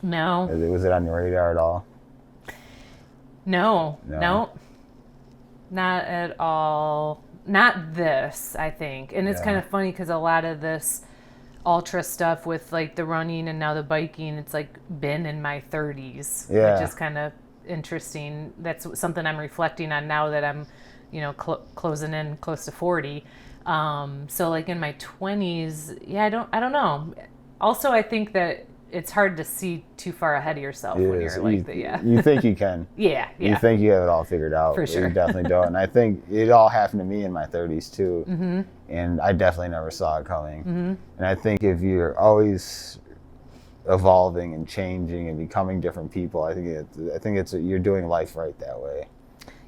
No. Was it on your radar at all? No. No. Not at all. Not this, I think. And it's Yeah. kind of funny because a lot of this ultra stuff with like the running and now the biking, it's like been in my 30s, Yeah. which is kind of interesting. That's something I'm reflecting on now that I'm, closing in close to 40. So like in my 20s, yeah, I don't know. Also, I think that it's hard to see too far ahead of yourself when you're like You think you can. yeah. You think you have it all figured out. For but sure. You definitely don't. And I think it all happened to me in my 30s too. Mm-hmm. And I definitely never saw it coming. Mm-hmm. And I think if you're always evolving and changing and becoming different people, I think it's you're doing life right that way.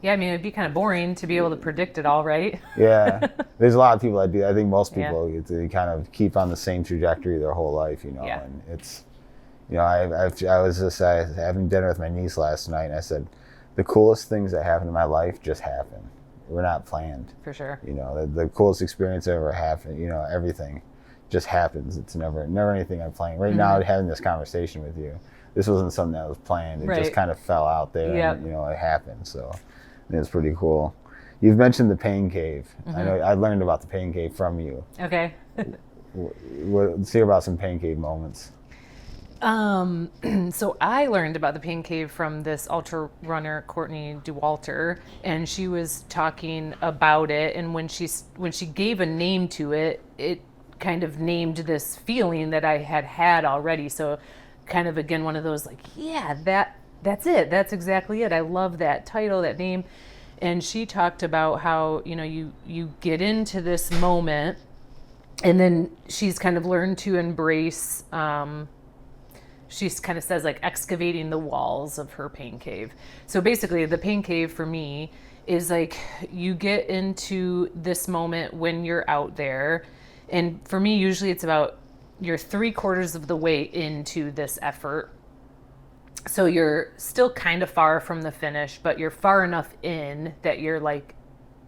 Yeah, I mean, it'd be kind of boring to be able to predict it all, right? Yeah, there's a lot of people that do. I think most Yeah. people they kind of keep on the same trajectory their whole life, Yeah. And it's, I was having dinner with my niece last night, and I said, the coolest things that happen in my life just happen. We're not planned. For sure. The coolest experience that ever happened. Everything just happens. It's never anything I'm planning. Right now, having this conversation with you, this wasn't something that was planned. It Right. just kind of fell out there. Yep. And, it happened. So. It's pretty cool. You've mentioned the pain cave. I know I learned about the pain cave from you. Okay. Let's hear about some pain cave moments. So I learned about the pain cave from this ultra runner, Courtney Dauwalter, and she was talking about it. And when she gave a name to it, it kind of named this feeling that I had already. So kind of, again, one of those like, yeah, that's it. That's exactly it. I love that title, that name. And she talked about how, you get into this moment, and then she's kind of learned to embrace, she kind of says like excavating the walls of her pain cave. So basically the pain cave for me is like you get into this moment when you're out there. And for me, usually it's about you're 3/4 of the way into this effort. So you're still kind of far from the finish, but you're far enough in that you're like,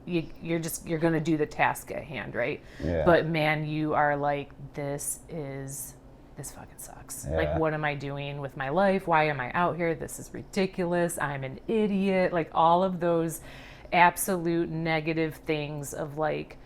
you're going to do the task at hand, right? Yeah. But man, you are like, this fucking sucks. Yeah. Like, what am I doing with my life? Why am I out here? This is ridiculous. I'm an idiot. Like all of those absolute negative things of like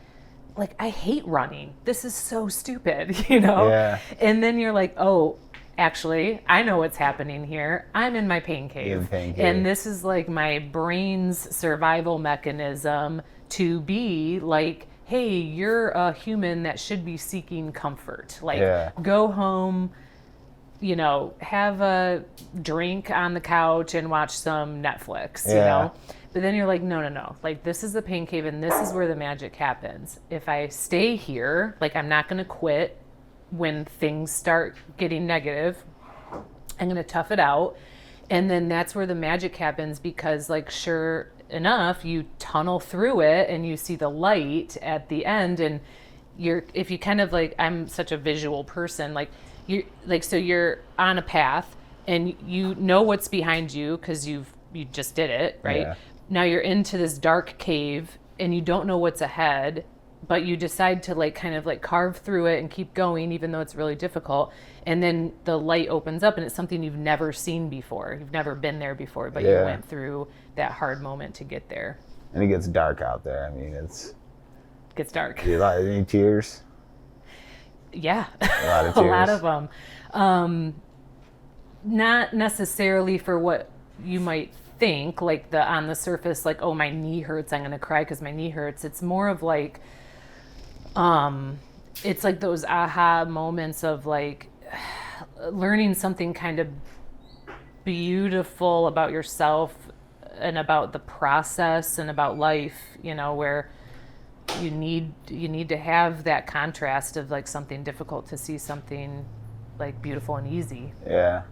I hate running. This is so stupid, Yeah. And then you're like, oh, actually, I know what's happening here. I'm in my pain cave. In pain cave. And this is like my brain's survival mechanism to be like, hey, you're a human that should be seeking comfort. Like, Yeah. go home, have a drink on the couch and watch some Netflix, Yeah. But then you're like, no. Like, this is the pain cave and this is where the magic happens. If I stay here, like, I'm not going to quit when things start getting negative. I'm going to tough it out. And then that's where the magic happens because, like, sure enough, you tunnel through it and you see the light at the end and if you kind of like, I'm such a visual person, like you like, so you're on a path and you know what's behind you because you just did it, right? Yeah. Now you're into this dark cave and you don't know what's ahead, but you decide to like kind of like carve through it and keep going even though it's really difficult. And then the light opens up and it's something you've never seen before. You've never been there before, but you went through that hard moment to get there. And it gets dark out there. I mean, it gets dark. Any tears? Yeah. A lot of tears. A lot of them. Not necessarily for what you might think, like on the surface, like, oh, my knee hurts, I'm going to cry because my knee hurts. It's more of like, it's like those aha moments of like learning something kind of beautiful about yourself and about the process and about life, where you need to have that contrast of like something difficult to see something like beautiful and easy. Yeah.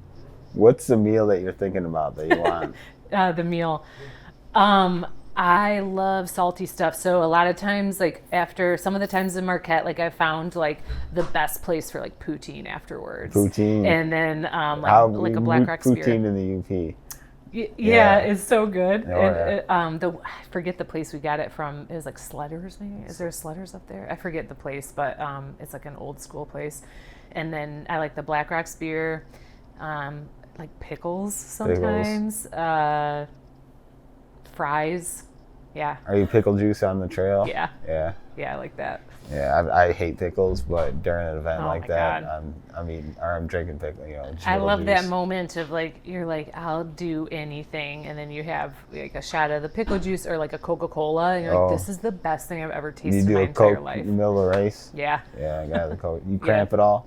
What's the meal that you're thinking about that you want? The meal. I love salty stuff. So a lot of times, like after some of the times in Marquette, like I found like the best place for like poutine afterwards. Poutine. And then like a Black Rock poutine Spirit. in the UP. Yeah, it's so good. Oh, and I forget the place we got it from. It was like Sledders, maybe. Is there Sledders up there? I forget the place, but it's like an old school place. And then I like the Black Rock Spear, like pickles sometimes, fries. Yeah. Are you pickle juice on the trail? Yeah. Yeah. Yeah, I like that. Yeah, I hate pickles, but during an event like that, God. I'm drinking pickle. I love that moment of like, you're like, I'll do anything, and then you have like a shot of the pickle juice or like a Coca-Cola, and you're like, this is the best thing I've ever tasted in my entire life. You middle of the race? Yeah. Yeah, I got the Coke. You cramp at all?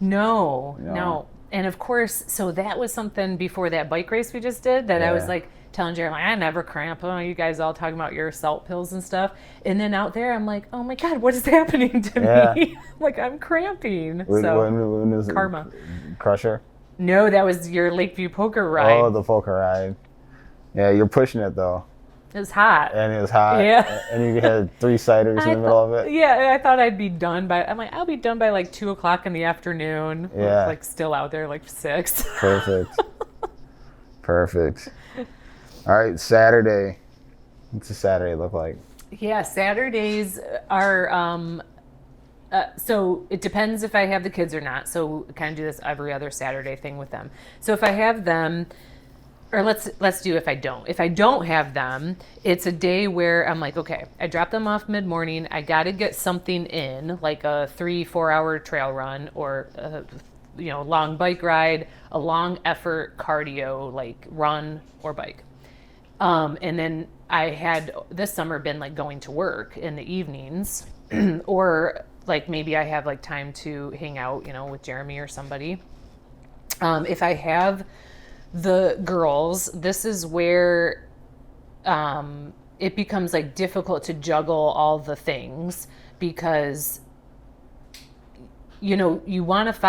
No. And of course, so that was something before that bike race we just did that I was like telling Jeremy, I never cramp. Oh, you guys all talking about your salt pills and stuff. And then out there, I'm like, oh my God, what is happening to me? Like, I'm cramping. When was karma. Crusher? No, that was your Lakeview poker ride. Oh, the poker ride. Yeah, you're pushing it though. It was hot. And it was hot. Yeah. And you had 3 ciders in the middle of it. Yeah, I thought I'd be done by, I'm like, I'll be done by like 2 o'clock in the afternoon. Yeah. Like still out there like 6. Perfect. Perfect. All right, Saturday. What's a Saturday look like? Yeah, Saturdays are, so it depends if I have the kids or not. So we kind of do this every other Saturday thing with them. So if I have them, or let's do if I don't. If I don't have them, it's a day where I'm like, okay, I drop them off mid-morning. I got to get something in, like a 3-4 hour trail run or a long bike ride, a long effort cardio, like run or bike. And then I had this summer been like going to work in the evenings or like maybe I have like time to hang out, with Jeremy or somebody. If I have the girls, this is where it becomes like difficult to juggle all the things because you want to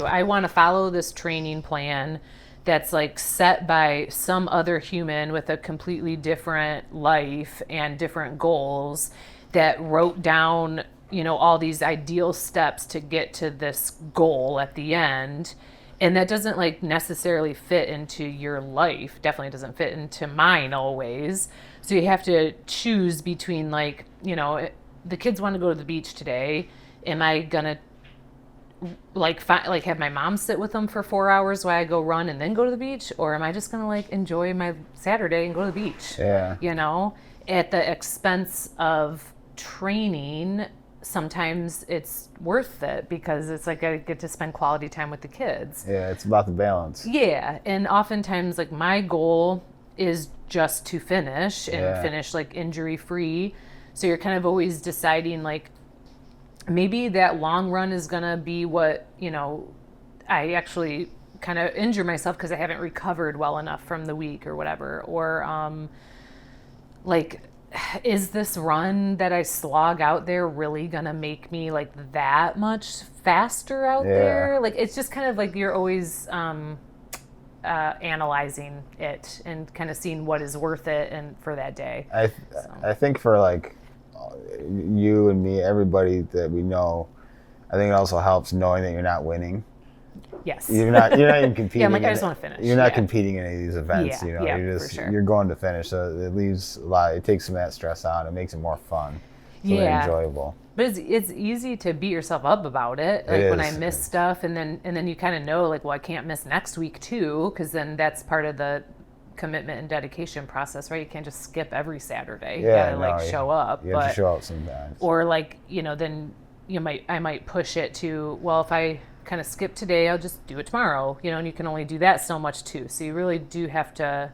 I want to follow this training plan that's like set by some other human with a completely different life and different goals that wrote down all these ideal steps to get to this goal at the end. And that doesn't like necessarily fit into your life. Definitely doesn't fit into mine always. So you have to choose between like, the kids want to go to the beach today. Am I gonna have my mom sit with them for 4 hours while I go run and then go to the beach, or am I just gonna like enjoy my Saturday and go to the beach? Yeah. At the expense of training. Sometimes it's worth it because it's like I get to spend quality time with the kids. Yeah, it's about the balance. Yeah, and oftentimes like my goal is just to finish and finish like injury free. So you're kind of always deciding like maybe that long run is gonna be what I actually kind of injure myself because I haven't recovered well enough from the week or whatever, or is this run that I slog out there really gonna make me like that much faster out there? Like it's just kind of like you're always analyzing it and kind of seeing what is worth it and for that day. I think for like you and me, everybody that we know, I think it also helps knowing that you're not winning. Yes. You're not even competing. Yeah, I'm like, I just want to finish. You're not competing in any of these events. Yeah, You're just for sure. you're going to finish. So it leaves a lot. It takes some of that stress out. It makes it more fun. So they're enjoyable. But it's easy to beat yourself up about it. Like when I miss stuff, and then you kind of know, like, well, I can't miss next week too, because then that's part of the commitment and dedication process, right? You can't just skip every Saturday. You gotta show up. You have to show up sometimes. Or like, then I might push it to, well, if I kind of skip today, I'll just do it tomorrow, and you can only do that so much too. So you really do have to,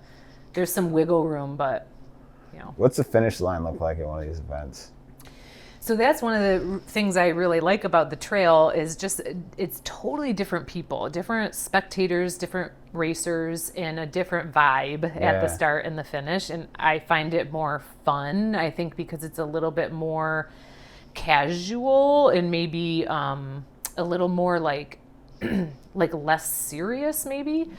there's some wiggle room, but What's the finish line look like at one of these events? So that's one of the things I really like about the trail is just it's totally different people, different spectators, different racers, and a different vibe at the start and the finish. And I find it more fun, I think, because it's a little bit more casual and maybe a little more like less serious maybe.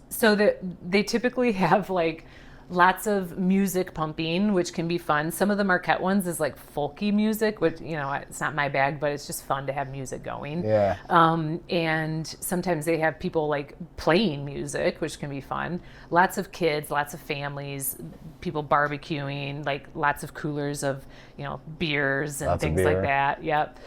So that they typically have like lots of music pumping, which can be fun. Some of the Marquette ones is like folky music, which, it's not my bag, but it's just fun to have music going. And sometimes they have people like playing music, which can be fun. Lots of kids, lots of families, people barbecuing, like lots of coolers of, beers and things like that. Yep.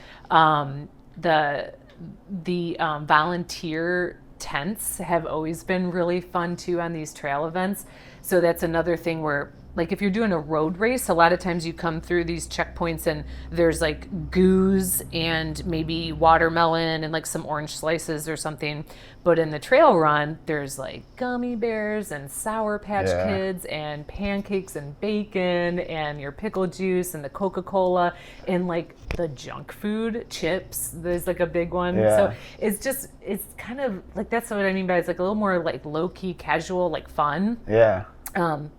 The volunteer tents have always been really fun too on these trail events. So that's another thing where, like, if you're doing a road race, a lot of times you come through these checkpoints and there's like goos and maybe watermelon and like some orange slices or something. But in the trail run, there's like gummy bears and Sour Patch Kids and pancakes and bacon and your pickle juice and the Coca-Cola and like the junk food, chips. There's like a big one. So it's kind of like, that's what I mean by it's like a little more like low-key, casual, like fun.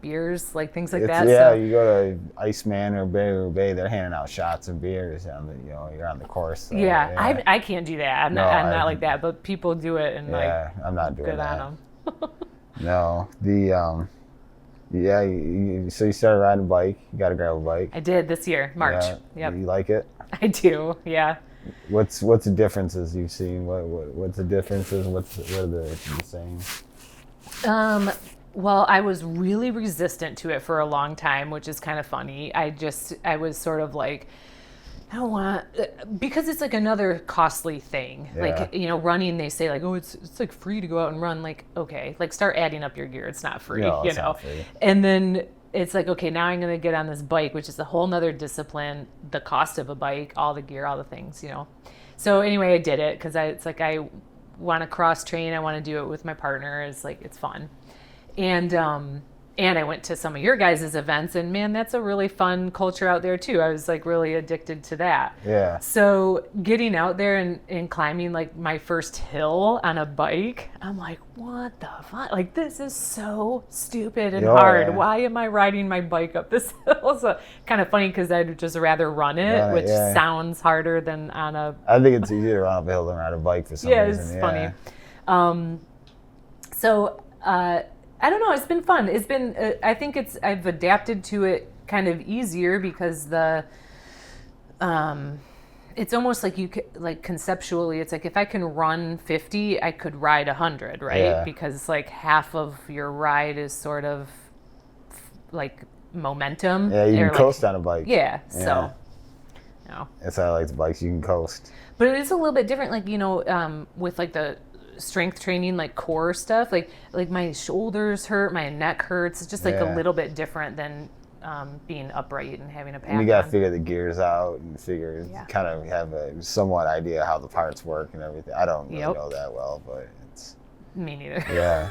Beers, like things like that. Yeah, so you go to Iceman or Bay, they're handing out shots of beers on the, you're on the course. So, I can't do that. I'm not like that, but people do it and I'm not doing good that. on them. No, so you started riding a bike. You got a gravel bike. I did this year, March. Yep. You like it? I do. Yeah. What's the differences you've seen? What's the differences? What are the same? Well, I was really resistant to it for a long time, which is kind of funny. I was sort of like, I don't want, because it's like another costly thing. Like, running, they say like, oh, it's like free to go out and run. Like, okay, like start adding up your gear. It's not free, it's not free. And then it's like, okay, now I'm going to get on this bike, which is a whole nother discipline, the cost of a bike, all the gear, all the things, So anyway, I did it because it's like, I want to cross train. I want to do it with my partner. It's like, it's fun. And I went to some of your guys' events, and man, that's a really fun culture out there too. I was like really addicted to that. Yeah. So getting out there and climbing like my first hill on a bike, I'm like, what the fuck? Like, this is so stupid and hard. Why am I riding my bike up this hill? So kind of funny because I'd just rather run it, which sounds harder than on a... I think it's easier to run up a hill than ride a bike for some reason. It's funny. I don't know. It's been fun. It's been. I think I've adapted to it kind of easier because it's almost like like conceptually, it's like if I can run 50, I could ride 100, right? Yeah. Because like half of your ride is sort of like momentum. Yeah, you can coast on a bike. Yeah. So. That's how I like the bikes. You can coast. But it is a little bit different, like with like the strength training, like core stuff, like my shoulders hurt, my neck hurts. It's just like a little bit different than being upright and having a pack. And you got to figure the gears out and kind of have a somewhat idea how the parts work and everything. I don't really know that well, but it's... Me neither. Yeah.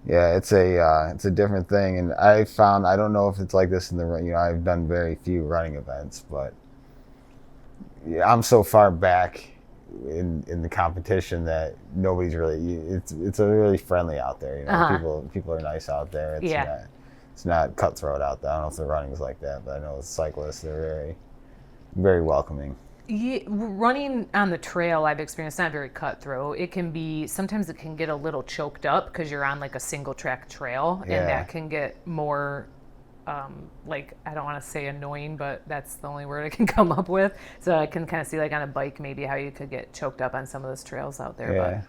Yeah, it's a different thing. And I found, I don't know if it's like this in the, I've done very few running events, but I'm so far back in the competition that nobody's really, it's a really friendly out there. People are nice out there. It's not cutthroat out there. I don't know if the running's like that, but I know the cyclists, they're very, very welcoming. Yeah, running on the trail, I've experienced, not very cutthroat. Sometimes it can get a little choked up because you're on like a single track trail, and that can get more like, I don't want to say annoying, but that's the only word I can come up with. So I can kind of see like on a bike maybe how you could get choked up on some of those trails out there. Yeah.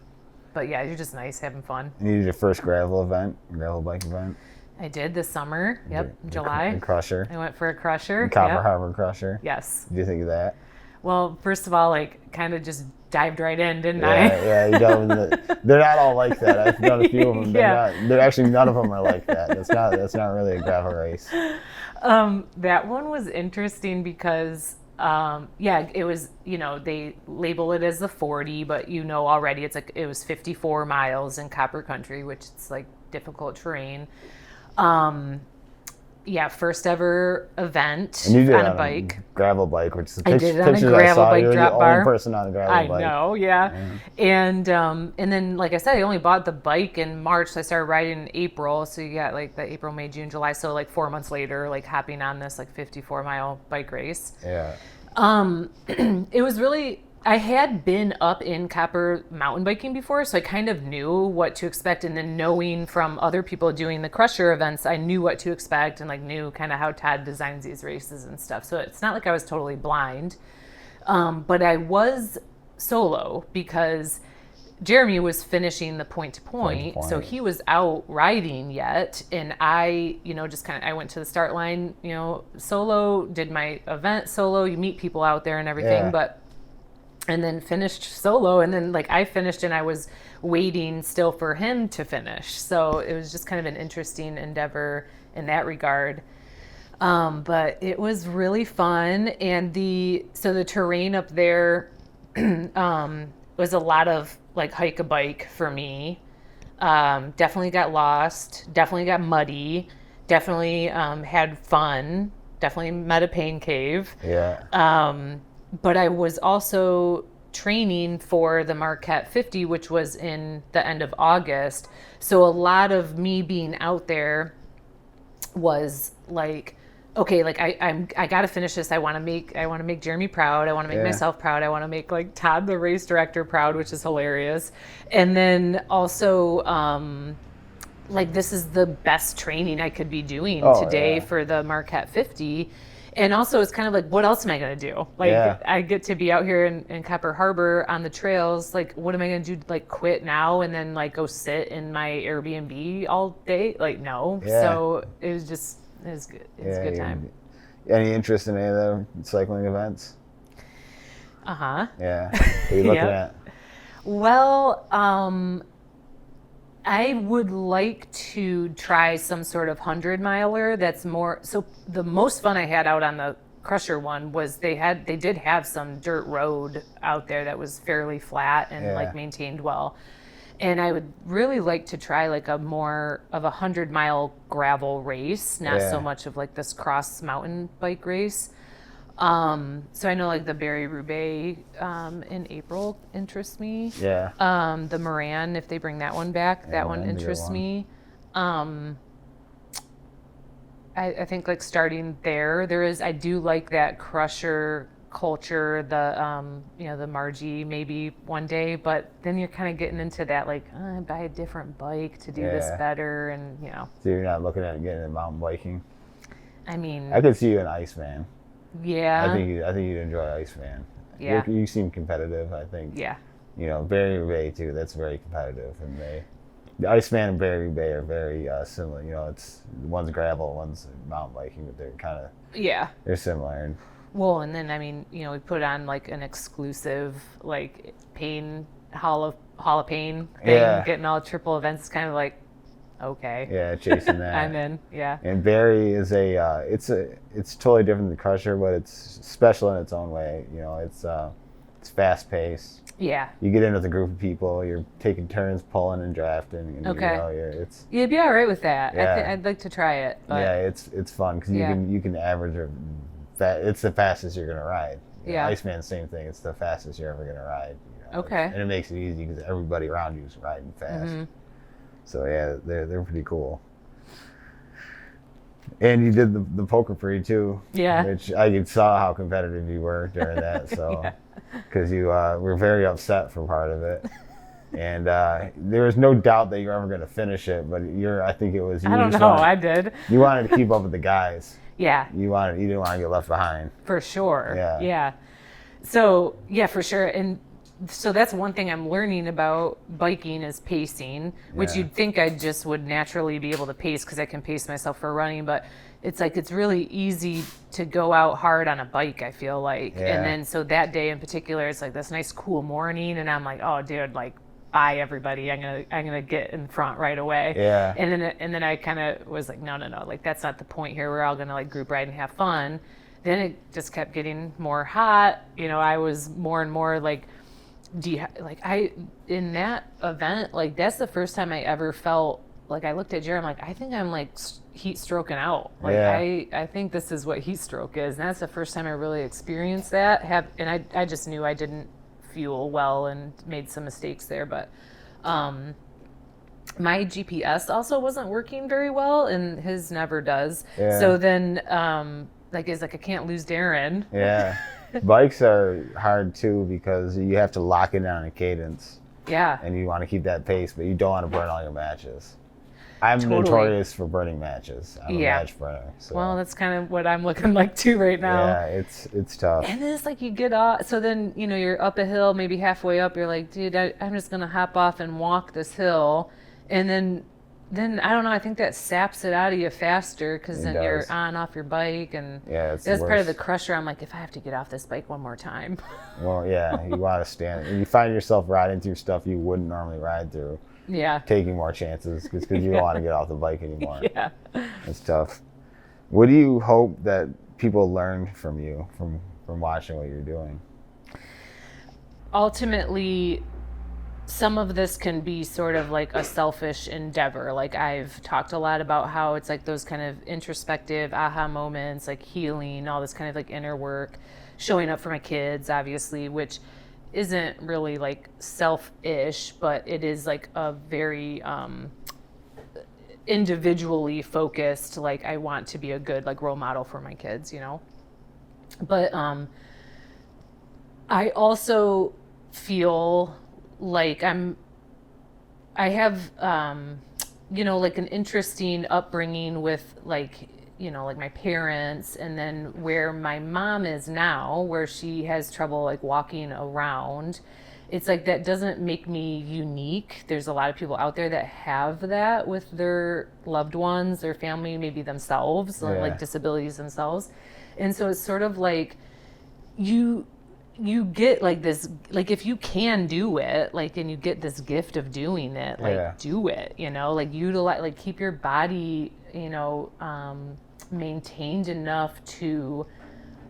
But yeah, you're just nice, having fun. You did your first gravel bike event? I did this summer. Yep, July. The Crusher. I went for a Crusher. The Copper Yep. Harbor Crusher. Yes. What do you think of that? Well, first of all, like, kind of just dived right in, didn't Yeah, I? yeah. You they're not all like that. I've done a few of them. They're actually none of them are like that. That's not really a gravel race. That one was interesting because, it was, they label it as the 40, but already it's like, it was 54 miles in Copper Country, which it's like difficult terrain. First ever event And you did on it a bike. Gravel bike, which is I did it on a gravel bike you're drop the bar. only person on a gravel bike. I know, yeah. And then, like I said, I only bought the bike in March, so I started riding in April. So you got like the April, May, June, July. So like 4 months later, like hopping on this like 54-mile bike race. Yeah. It was really, I had been up in Copper mountain biking before, so I kind of knew what to expect. And then knowing from other people doing the Crusher events, I knew what to expect and like knew kind of how Todd designs these races and stuff. So it's not like I was totally blind. But I was solo because Jeremy was finishing the point to point. So he was out riding yet. And I, I went to the start line, solo, did my event solo. You meet people out there and everything, and then finished solo. And then like I finished and I was waiting still for him to finish. So it was just kind of an interesting endeavor in that regard. But it was really fun. And the terrain up there, was a lot of like hike a bike for me. Definitely got lost, definitely got muddy, definitely had fun, definitely met a pain cave. Yeah. But I was also training for the Marquette 50, which was in the end of August. So a lot of me being out there was like, okay, like I got to finish this. I want to make Jeremy proud. I want to make myself proud. I want to make like Todd, the race director, proud, which is hilarious. And then also, like this is the best training I could be doing today for the Marquette 50. And also it's kind of like, what else am I going to do? Like I get to be out here in Copper Harbor on the trails. Like, what am I going to do? Like quit now and then like go sit in my Airbnb all day? Like, no. Yeah. So it was good. It was a good time. Any interest in any of the cycling events? Uh-huh. Yeah. What are you looking at? Well, I would like to try some sort of 100-miler that's more, so the most fun I had out on the Crusher one was they did have some dirt road out there that was fairly flat and like maintained well. And I would really like to try like a more of a 100-mile gravel race, not so much of like this cross mountain bike race. So I know like the Barry-Roubaix in April interests me. Yeah. The Moran, if they bring that one back, that one interests me. I think like starting there I do like that Crusher culture, the Margie maybe one day, but then you're kind of getting into that like, buy a different bike to do this better, and So you're not looking at getting into mountain biking? I mean, I could see you in Iceman. Yeah. I think you'd enjoy Iceman. Yeah. You seem competitive, I think. Yeah. Barry-Roubaix too, that's very competitive, and the Iceman and Barry-Roubaix are very similar. It's one's gravel, one's mountain biking, but they're kind of they're similar. Well, and then I mean, we put on like an exclusive like pain Hall of Pain thing, getting all triple events. It's kind of like, okay. Yeah, chasing that. I'm in. Yeah. And Barry is it's totally different than Crusher, but it's special in its own way. It's fast paced. Yeah. You get in with a group of people. You're taking turns pulling and drafting. And, You'd be all right with that. Yeah. I'd like to try it. But it's fun because you can average it's the fastest you're gonna ride. Iceman, same thing. It's the fastest you're ever gonna ride. Okay. And it makes it easy because everybody around you is riding fast. Mm-hmm. So they're pretty cool. And you did the poker free too. Yeah. Which I saw how competitive you were during that. So because you were very upset for part of it. And there was no doubt that you're ever going to finish it, but I think it was, I don't know, I did. You wanted to keep up with the guys. Yeah. You didn't want to get left behind. For sure. Yeah. So, yeah, for sure. And so that's one thing I'm learning about biking is pacing, which you'd think I just would naturally be able to pace because I can pace myself for running, but it's like it's really easy to go out hard on a bike, I feel like. Yeah. And then so that day in particular, it's like this nice cool morning, and I'm like, oh, dude, like, bye everybody. I'm gonna get in front right away. Yeah. And then I kind of was like, no, like that's not the point here. We're all gonna like group ride and have fun. Then it just kept getting more hot. I was more and more like, in that event, like that's the first time I ever felt like I looked at Jerry. I'm like, I think I'm like heat stroking out. Like I think this is what heat stroke is, and that's the first time I really experienced that. And I just knew I didn't fuel well and made some mistakes there, but my GPS also wasn't working very well, and his never does. Yeah. So then it's like I can't lose Darren. Yeah. Bikes are hard too because you have to lock it down a cadence. Yeah. And you want to keep that pace, but you don't want to burn all your matches. I'm Totally. notorious for burning matches. I'm a Yeah. match burner. So. Well, that's kind of what I'm looking like too right now. Yeah, it's tough. And then it's like you get off. So then, you're up a hill, maybe halfway up, you're like, dude, I'm just going to hop off and walk this hill. And then I don't know, I think that saps it out of you faster because then you're on off your bike. And yeah, that's part of the crusher. I'm like, if I have to get off this bike one more time. Well, yeah, you want to stand. And you find yourself riding through stuff you wouldn't normally ride through. Yeah. Taking more chances because you don't want to get off the bike anymore. Yeah. It's tough. What do you hope that people learn from you, from watching what you're doing? Ultimately, some of this can be sort of like a selfish endeavor. Like I've talked a lot about how it's like those kind of introspective aha moments, like healing, all this kind of like inner work, showing up for my kids, obviously, which isn't really like selfish, but it is like a very individually focused, like I want to be a good like role model for my kids, But I also feel like I have like an interesting upbringing with like my parents, and then where my mom is now, where she has trouble like walking around. It's like that doesn't make me unique. There's a lot of people out there that have that with their loved ones, their family, maybe themselves, like disabilities themselves. And so it's sort of like you get like this, like if you can do it, like, and you get this gift of doing it, like do it, like utilize, like keep your body, maintained enough to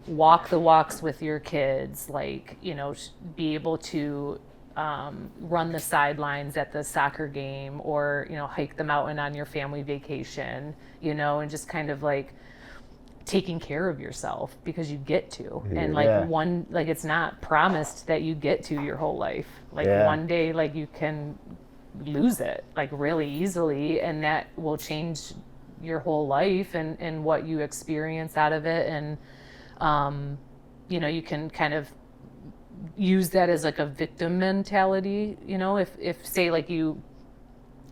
walk the walks with your kids, like, be able to run the sidelines at the soccer game, or, hike the mountain on your family vacation, and just kind of like taking care of yourself because you get to. And like it's not promised that you get to your whole life. Like one day, like you can lose it like really easily, and that will change your whole life and what you experience out of it. And you can kind of use that as like a victim mentality, if say like you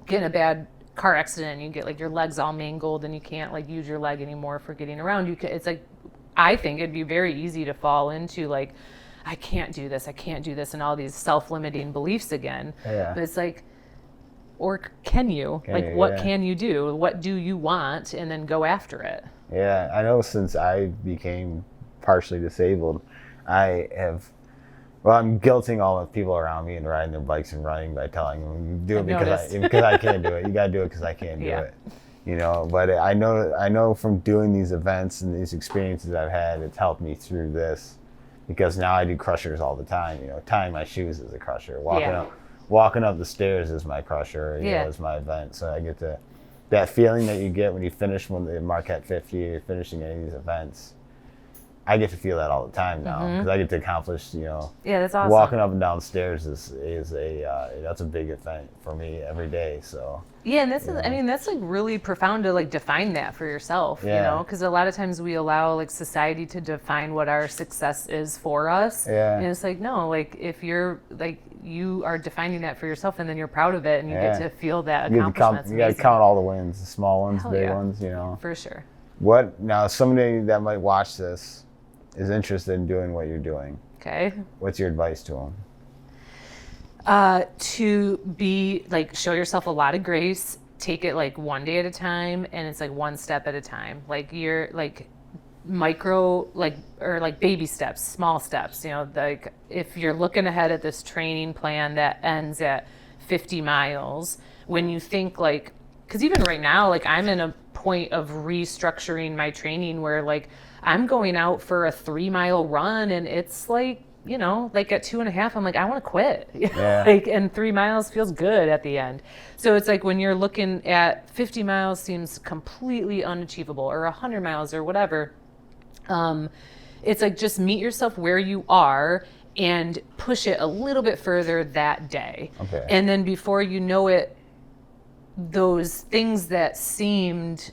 get in a bad car accident and you get like your legs all mangled and you can't like use your leg anymore for getting around, it's like, I think it'd be very easy to fall into like, I can't do this, and all these self-limiting beliefs again. But it's like, or can you? What can you do? What do you want? And then go after it. Yeah, I know since I became partially disabled, I'm guilting all the people around me and riding their bikes and running by telling them, you do it because I can't do it. You got to do it because I can't do it. But I know from doing these events and these experiences I've had, it's helped me through this, because now I do crushers all the time. Tying my shoes is a crusher. Walking up the stairs is my crusher, is my event. So I get that feeling that you get when you finish one of the Marquette 50 or finishing any of these events. I get to feel that all the time now because I get to accomplish, that's awesome. Walking up and down stairs is that's a big event for me every day. So and this is, that's like really profound to like define that for yourself, because a lot of times we allow like society to define what our success is for us, and it's like, no, like if you're like, you are defining that for yourself, and then you're proud of it, and you get to feel that You accomplishment. got to count all the wins, the small ones, Hell big yeah. ones, you know. For sure. What now? Somebody that might watch this is interested in doing what you're doing. Okay. What's your advice to them? To be like, show yourself a lot of grace. Take it like one day at a time, and it's like one step at a time. Like you're like micro, like, or like baby steps, small steps. You know, like if you're looking ahead at this training plan that ends at 50 miles, when you think like, because even right now, like I'm in a point of restructuring my training where like I'm going out for a 3-mile run, and it's like, you know, like at 2.5, I'm like, I want to quit. Yeah. Like, and 3 miles feels good at the end. So it's like when you're looking at 50 miles seems completely unachievable, or 100 miles or whatever. It's like, just meet yourself where you are and push it a little bit further that day. Okay. And then before you know it, those things that seemed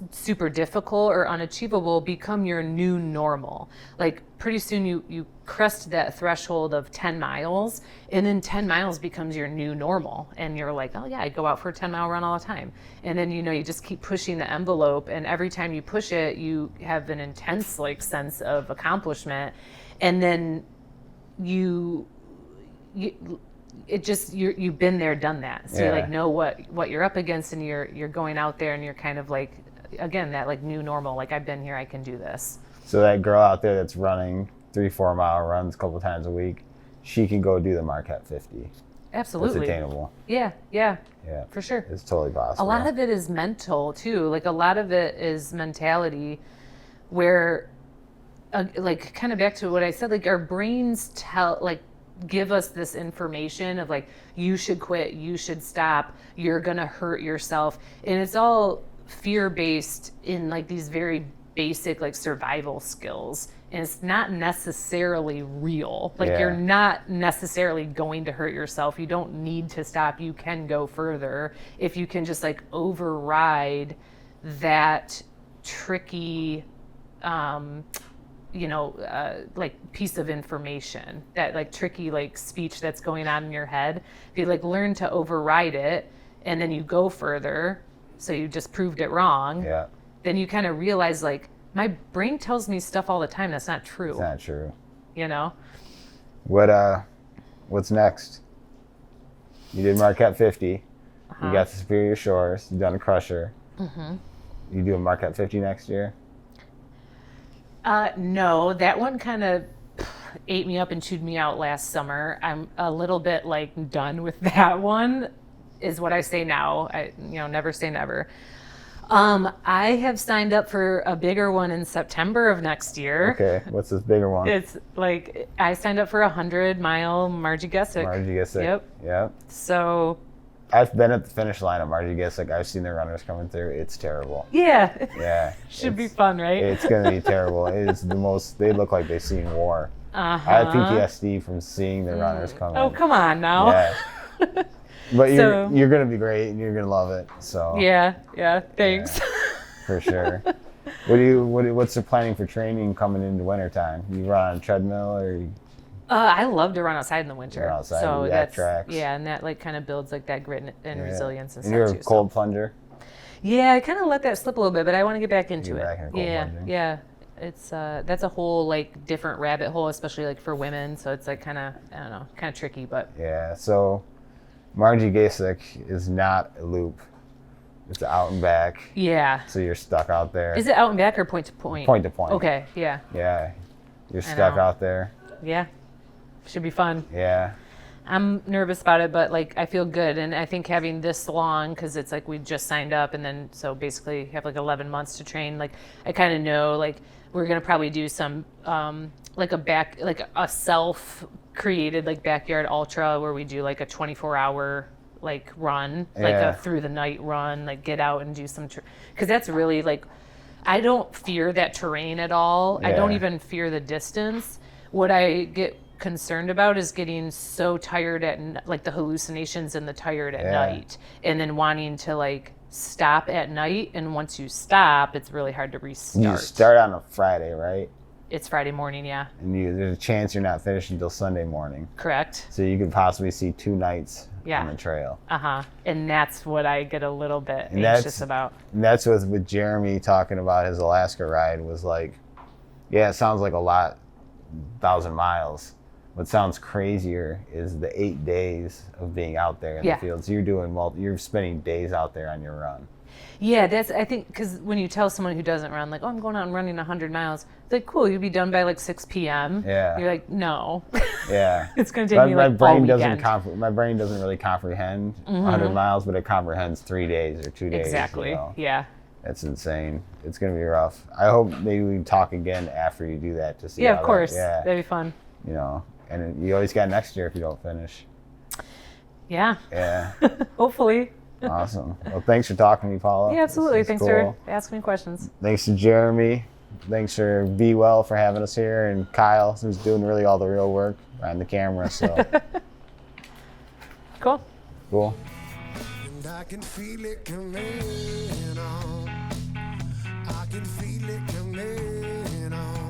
super difficult or unachievable become your new normal. Like pretty soon you crest that threshold of 10 miles, and then 10 miles becomes your new normal, and you're like, oh yeah, I go out for a 10-mile run all the time. And then, you know, you just keep pushing the envelope, and every time you push it, you have an intense like sense of accomplishment. And then you've been there, done that. So you like know what you're up against, and you're going out there, and you're kind of like, again, that like new normal, like I've been here, I can do this. So that girl out there that's running 3-4 mile runs a couple times a week, she can go do the Marquette 50. Absolutely. It's attainable. Yeah, for sure. It's totally possible. A lot of it is mental too. Like a lot of it is mentality, where like kind of back to what I said, like our brains give us this information of like, you should quit, you should stop, you're gonna hurt yourself. And it's all fear-based in like these very basic like survival skills, and it's not necessarily real. Like you're not necessarily going to hurt yourself. You don't need to stop. You can go further if you can just like override that tricky like piece of information, that like tricky like speech that's going on in your head. If you like learn to override it, and then you go further, so you just proved it wrong, then you kind of realize like, my brain tells me stuff all the time that's not true. It's not true. You know? What's next? You did Marquette 50. You got the Superior Shores. You done a Crusher. Mm-hmm. You do a Marquette 50 next year? No, that one kind of ate me up and chewed me out last summer. I'm a little bit like done with that one, is what I say now. I never say never. I have signed up for a bigger one in September of next year. Okay, what's this bigger one? It's like, I signed up for a 100-mile Margie Gessick. Margie Gessick. Yep. So I've been at the finish line at Margie Gessick. I've seen the runners coming through. It's terrible. Yeah. Should be fun, right? It's going to be terrible. It is the most, they look like they've seen war. I have PTSD from seeing the runners come in. Oh, come on now. Yeah. But you're going to be great, and you're going to love it. So Yeah, thanks. Yeah, for sure. What's the planning for training coming into wintertime? You run on a treadmill, or I love to run outside in the winter. Run outside, so that's tracks. Yeah, and that like kind of builds like that grit and resilience and stuff you're too. a cold plunger? Yeah, I kind of let that slip a little bit, but I want to get back into it. Back into cold plunging. Yeah. It's that's a whole like different rabbit hole, especially like for women. So it's like kind of, I don't know, kind of tricky, but yeah. So Margie Gessick is not a loop. It's out and back. Yeah. So you're stuck out there. Is it out and back or point to point? Point to point. Okay, yeah. Yeah. You're stuck out there. Yeah. Should be fun. Yeah. I'm nervous about it, but like I feel good. And I think having this long, because it's like we just signed up, and then so basically have like 11 months to train. Like I kind of know like we're going to probably do some like a self-created like backyard ultra where we do like a 24-hour like run, like a through the night run, like get out and do some, because that's really like, I don't fear that terrain at all. I don't even fear the distance. What I get concerned about is getting so tired at like the hallucinations and the tired at night, and then wanting to like stop at night. And once you stop, it's really hard to restart. You start on a Friday, right? It's Friday morning, yeah. And there's a chance you're not finished until Sunday morning. Correct. So you could possibly see 2 nights Yeah. on the trail. And that's what I get a little bit And anxious about. And that's with Jeremy talking about his Alaska ride was like, yeah, it sounds like a lot, 1,000 miles. What sounds crazier is the 8 days of being out there in the fields. You're spending days out there on your run. Yeah, I think, because when you tell someone who doesn't run, like, oh, I'm going out and running 100 miles, it's like, cool, you'll be done by like 6 p.m. Yeah. You're like, no. Yeah. It's going to take me like all weekend. My brain doesn't really comprehend 100 miles, but it comprehends 3 days or 2 days. Exactly. Yeah. That's insane. It's going to be rough. I hope maybe we can talk again after you do that to see. Yeah, of course. That'd be fun. And you always got next year if you don't finish. Yeah. Yeah. Hopefully. Awesome. Well, thanks for talking to me, Paula. Yeah, absolutely. Thanks cool. for asking me questions. Thanks to Jeremy. Thanks for Be Well for having us here, and Kyle, who's doing really all the real work behind the camera. So Cool. Cool. And I can feel it coming on. I can feel it coming on.